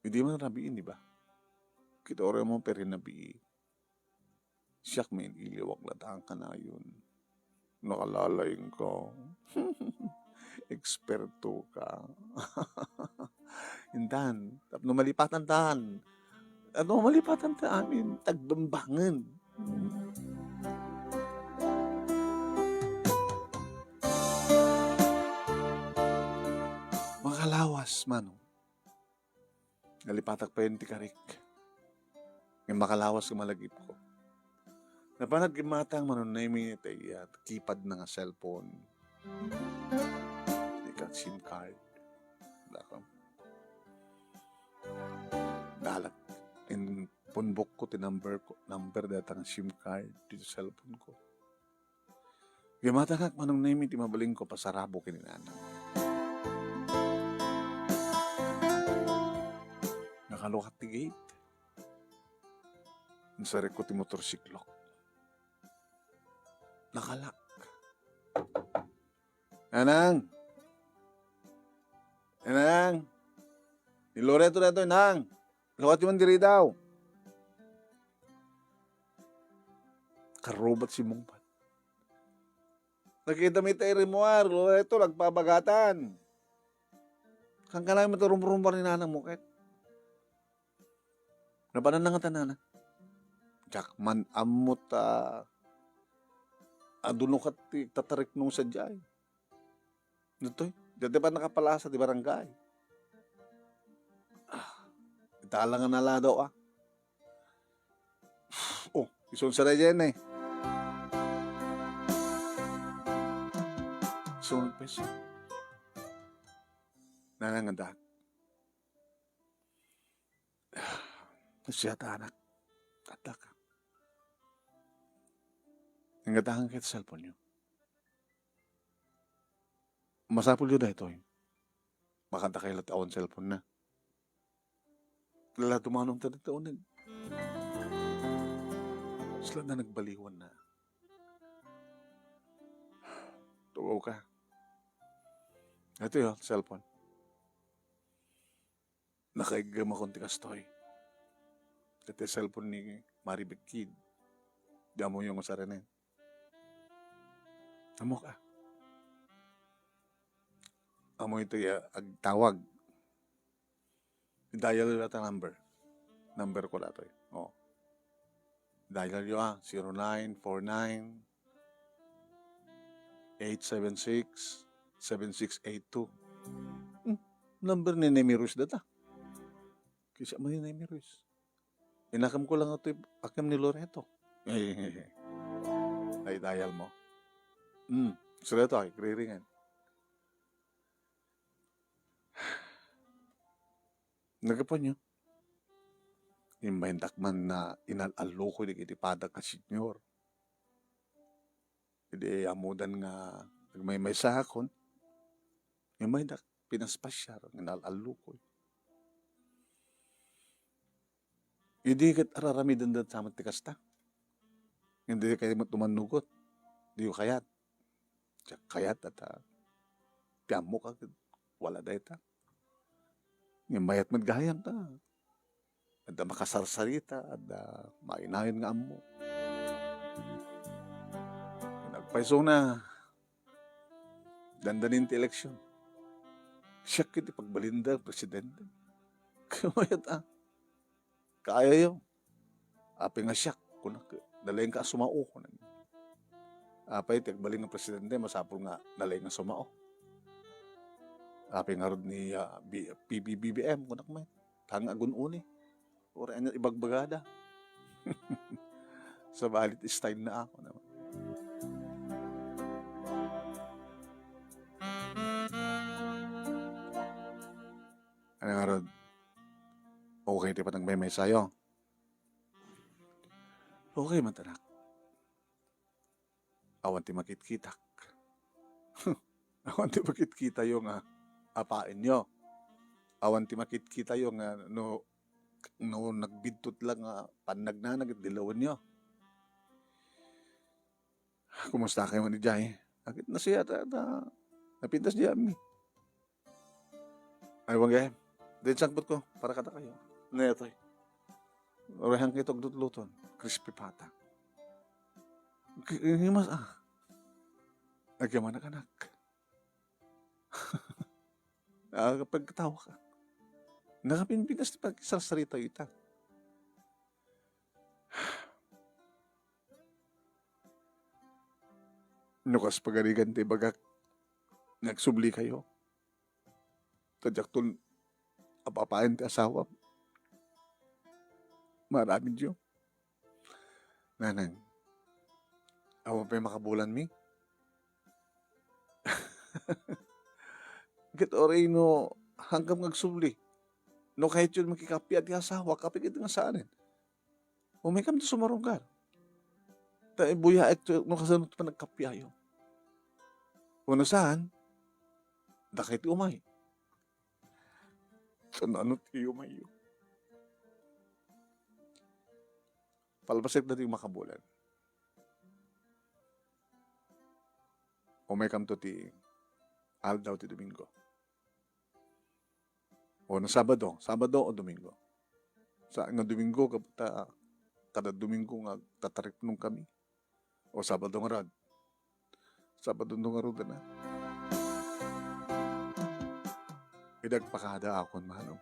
Hindi mo nabiin, di ba? Kita orang mo pero nabi. Siyak may iliwak latang ka na yun. Nakalalayin ko. Eksperto ka. Indan. Tapno malipatan tahan. Ano malipatan ta amin? Tagbambangan. Makalawas, mano. Nalipatak pa yun ti karik. Yung makalawas yung malagip ko. Napanad gimatang manon na yung minute ay keypad na nga cellphone. Ikat SIM card. Dakam. Dalat. In punbok ko, number data ng SIM card dito sa cellphone ko. Gimatang kak manong na yung mabaling ko pasarabo kininanang. Nakalukat ti gate. Nasari ko ti motorsiklok. Nakalak. Anang! Anang! Ni Loreto na ito, Anang! Lukat yung mandiri daw. Karobat si Mungpat. Nakita may tayo mo, Loreto, nagpabagatan. Kang kalay mo ito rumpa ni nanang mukit. Napanan na nga tanana. Jakman amot adunukat tatarik nung sadyay. Ito dati pa nakapalasa di barangay. Italang nga nala daw Oh, ison sa dyan eh. Ison peso. Nanangandak. Nasyata anak. Katak ka. Nangatahan kayo sa cellphone nyo. Masapul yun na ito. Makanta kayo taon cellphone na. Lala tumanong taon na. Sila na nagbaliwan na. Tugaw ka. Ito yun, cellphone. Nakaigam akong tikastoy. Ito yung cellphone ni Maribek Kid. Diyan mo yung masaranin. Amo ka. Amo ito yung agtawag. Dial yung number. Number ko lato eh. Oh. Dial yung 0949 876 7682. Number ni Nemirus data. Kisa mo ni Nemirus. Inakam ko lang ito akam ni Loreto. Ay dial mo. Sudah ito ay kriringan. Nagapon nyo. Imbahin takman na inalalo ko di kitipada ka senyor. Hindi amudan nga nagmay sa akon. Imbahin tak pinaspasyar inalalo ko. Hindi kat araramidan dat sa matikasta. Hindi kayo tumanugot. Hindi ko kayat. Kayat at piyamo ka wala data. Yung mayat magayam ta. At makasarsarita at mainayon nga amo. Nagpaiso na dandanin ti eleksyon. Siya kiti pagbalinda presidente. Kamayat kaya yun. Api nga siya. Dalayin ka sumao ko. Apay, tagbaling ng presidente, masapol nga dalayin nga sumao. Api nga rod ni PBBM, kunak may. Kang agun-uni. Uri anya ibagbagada. Sa balit style na ako naman. Ano nga Rod? Okay, di pa nagmemay sa'yo. Okay man tanak. Awan ti makit-kitak. Awan ti makit-kita yung apain nyo. Awan ti makit-kita yung no nagbidtot lang panagnanag at dilawan nyo. Kumusta kayo ni Jai? Agit na siya napintas diya mi. Ay wag din sagbot ko para kata kayo. Neto. Orehang kitog dutluton. Crispy pata. Mas Nagyaman anak. Kapag katawa ka. Nakapinpinas ti pagsasalita ita. Nukas pagaligan ti bagak. Nagsubli kayo. Tadyak tun apapain ti asawa. Maraming Diyo. Nanang. Awan pa yung makabulan mi. Git oray no hanggang nagsubli. No kahit yun makikapi at asawa, kapit nga saanin. Umikam to sumarunggar. Ta buya ito no kasanot pa nagkapiayo. Kung saan, dakit umay. So ano ti umay yun? Palbasik na ti makabulan. Umikam to ti Aldaw ti Domingo. O na Sabado o Domingo. Sa nga Domingo kada Domingo nga tatarik nung kami. O Sabado nga rad. Sabado nga rad na. Idagpakada akon manong.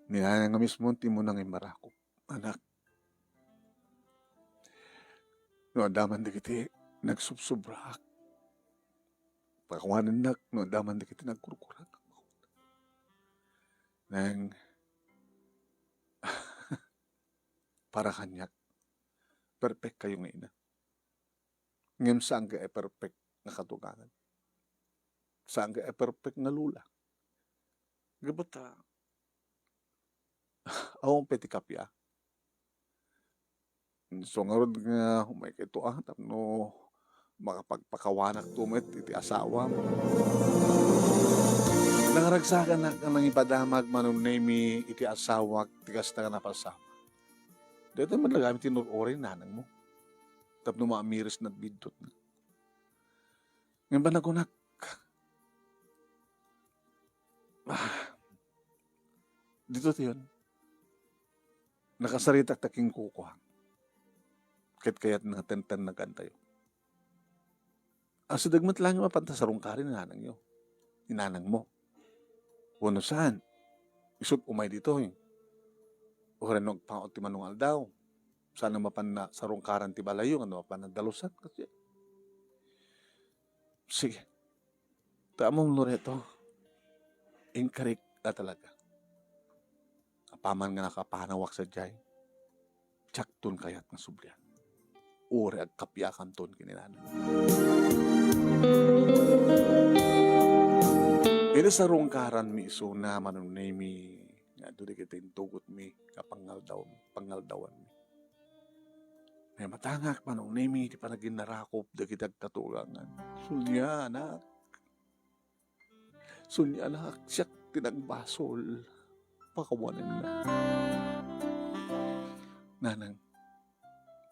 Niyaya nga mismo ti mo nang imarakop. Anak. No adaman di kiti nagsubsubrak. Pakawanan nak no adaman di kiti nagkurkurak. Nang para kanyak perfect kayo nga ina. Ngem saan ka perfect nga katugangan. Saan ka perfect nga lula. Gabata awang peti kapya. So nga rod nga humay kito tapno makapagpakawanak tumit iti asawa mo. Nangaragsakan na nang ipadamag manunemi iti asawag tigas na napasama. Dito man lagamit tinurorin nanang mo. Tapno maamiris na bidot na. Ngayon ba nagunak? Dito yun. Nakasaritak taking kukuhang. Kayat na tenten na gantayo. Ang sudagmat lang yung mapantasarong ka rin nanang nyo. Inanang mo. Wano saan? Isot umay dito eh. O rin nagpangot ti manungal daw. Sana mapan na sarong karan ti balayo. Ano mapan na dalusan. Kasi. Sige. Tamang Loreto. Inkarik na talaga. Kapaman nga nakapanawak sa jay. Tsaktun kayat nga sublian. Uri ag kapyakan ton kininanan. Ito sa rungkaran mi iso na manunay mi nga doon kita intugot mi pangaldawan mi. May matangak manunay mi di pa naging narakop da kita tatulangan. Sunya anak siyak tinagbasol pakawanan na. Nanang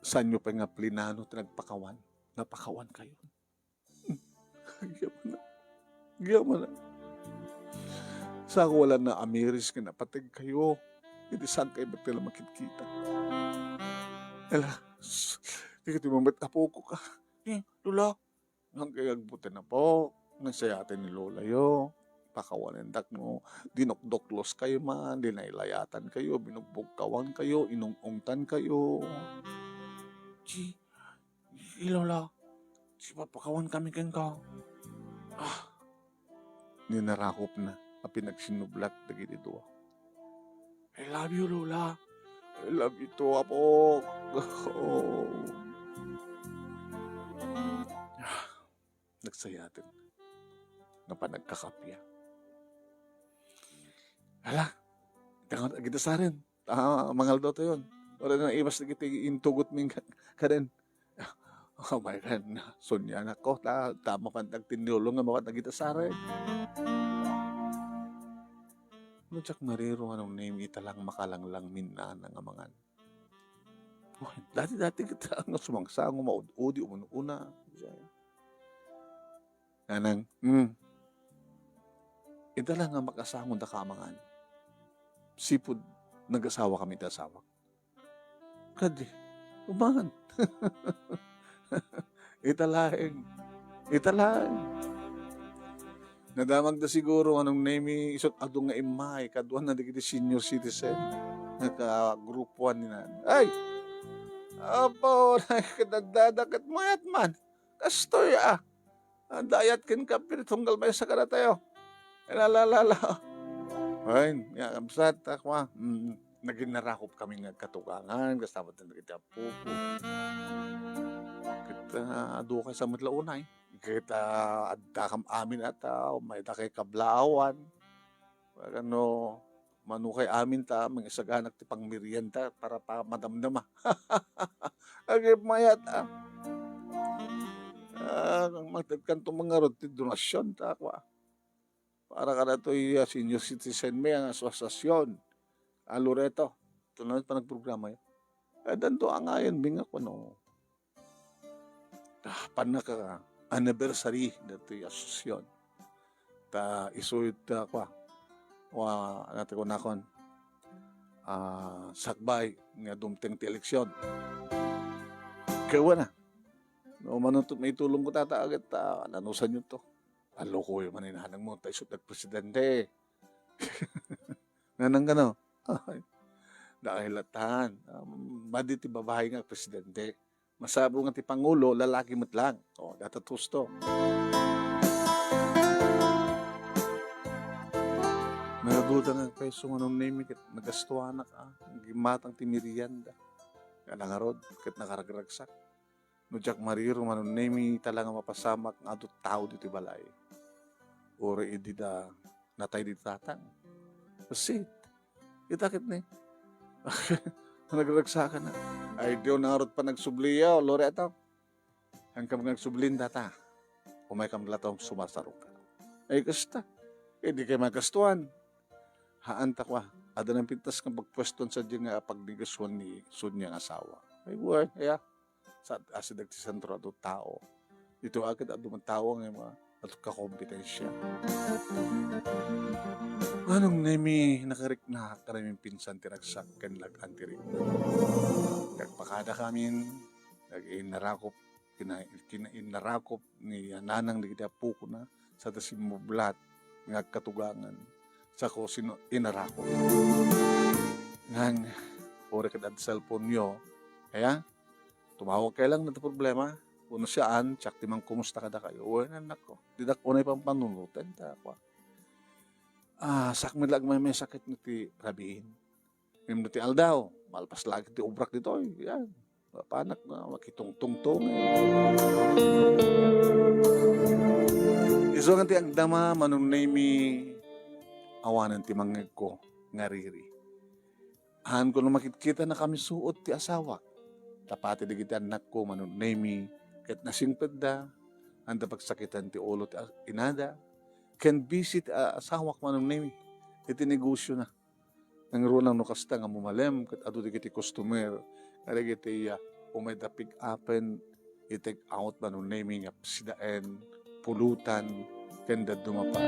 sanyo pa nga plinano tinagpakawan napakawan kayo. Giyaman na. Sa ako wala na amiris nga napatig kayo. Hindi saan kayo ba't nila makikita? Ela, di ka timamat na po ko ka. Lula, hanggang agbutin na po. Nagsayatin ni Lola yo. Pakawalendak no. Dinokdoklos kayo man. Dinailayatan kayo. Binugbugkawan kayo. Inungungtan kayo. Lola, si papakawan kami kan ka. Ninarakop na. Pinagsinublat dagi dito. I love you, Lola. I love you too, Apo. Oh. Nagsayatin na panagkakapya. Hala, tangan kita sa rin. Mangal daw to yun. Wala na iwas na kita intugot ming ka rin. Oh my God, sunya na ko. Tama pantag tinulong nga mawat na kita sa rin. Nutsak mariro anong name ita lang makalanglang minna ng amangan. Oh, dati kita ang sumangsang umaud-udi umununa. Nanang, ita lang nga makasangon da kamangan. Sipod, nag-asawa kami da asawa. Kadi, umangan. Italaing. Nadamag na siguro anong name isot adong nga imay kaduan na digiti senior citizen naka-group 1 ni nan. Ay! Apo, nakikadagdadak at mayat man. Kastoy dayat kin ka pinitunggal ba sa kana tayo. Lalala. Ay, kamsat akwa. Naging narakop kami nga katugangan kasama na kita pupo. Kita adu ka sa matlaunay. Kita adda kam amin ata may da kay kablaawan. Ano manukay amin ta mga isaganak ti pangmerienda para pa madamdama. Agip mayat magtagkan to mga rod ti donasyon ta kwa. Para kada to senior citizen may ang asosasyon. Loreto. Tunod pa nagprograma yun. Danto ang ayon binga ko no. Panaka anniversary dito asosasyon. Ta isuit kwa. Natin ko nakon. Sakbay nga dumteng ti eleksyon. Kawa na. No, manuntot may tulong ko tata agad nanusan nyo to. Aloko yung maninahanang mo tayo isot nagpresidente. Nanang gano. Dahil latahan. Madi ti babae nga presidente. Masabo nga ti Pangulo, lalaki mat lang. Datatus to. Nagaduda nga kayo sumunong name it. Nagastuan na ka. Gimatang ti merienda. Kalangarod. Kat nakaragragsak. No jak mariro manong name talaga mapasamak nga adot tao dito balay. Ore idi da natay di tatang. Kasi itakit ni. Nagragsakan na. Ay diyo narot pa nagsubliya o Loreto. Hanggang nagsublin data. Umay kam latong sumasaro ka. Ay kasta. Di kayo magastuan. Haanta kwa. Ada ng pintas ng pagpweston sa diyan nga pagdigasyon ni Sunyang asawa. Ay word. Sa asidag ti sentro ato tao. Dito agad ato man tao nga mga ato kakompetensya. Anong nemi nakarik na karaming pinsan tiragsak kan lagan tirik. Nagpakada kamin, nag-inarakop, kinainarakop ni nanang di kita puko na sa tasimublat ng katugangan sa ko sino inarakop. Ngang, ore ka dad cellphone nyo, kaya, tumawag kayo lang na problema, puno siyaan, tsak timang kumusta ka da kayo, uwe na nako, didak unay pang panunutan, takwa. Sakmid lang may sakit na ti rabiin. Ngayon na ti aldaw, malpas lagi ti ubrak dito, yan, panak na makitong-tungtong. Iso nga ti agdama, manunay mi awanan ti mangeg ko, ngariri. Han ko na makikita na kami suot ti asawa. Tapati di kita anak ko, manunay mi, kahit nasingped da, ang pagsakitan ti ulo ti inada, can visit asawak manunay mi, iti negosyo na. Nang runang nukasta nga mumalem, kat ato di kiti customer, kada kiti umay da pick upen, i-take out manunay mi nga sidaen, pulutan, kanda dumapa.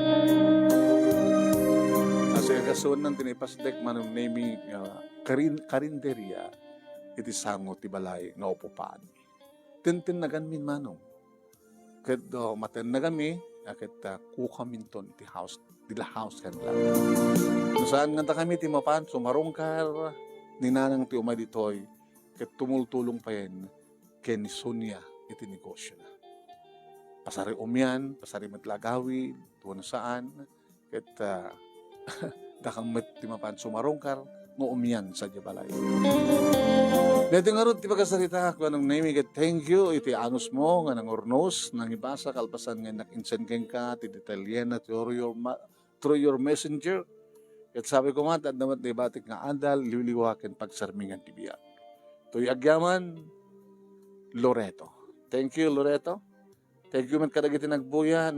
Kasi kasun ng tinipasdek manunay mi karinderya, iti sango ti balay nga upupaan. Tintin na ganmin manong. Kat maten na kami, akit kukaminton ti house, dila house kan lang. Saan nga kami ti mapan, sumarongkar, ninanang ti umay ditoy, kat tumultulong pa yan, ken Sonia iti negosyo na. Pasari umyan, pasari matlagawid, tuwan saan, kat dakang met ti mapan sumarongkar, nga umyan sa Jabalay. Dito nga ron, ti pagkasalita ko anong name, thank you, iti anus mo, nga nang ornos, nang ibasa, kalpasan nga nakinsenken ka, ti detalyen na through your messenger. At sabi ko nga, damat na ibatik nga andal, liwliwakin pagsarmingan ti biyak. Tuy agyaman, Loreto. Thank you, Loreto. Thank you man kadagiti nagbuya.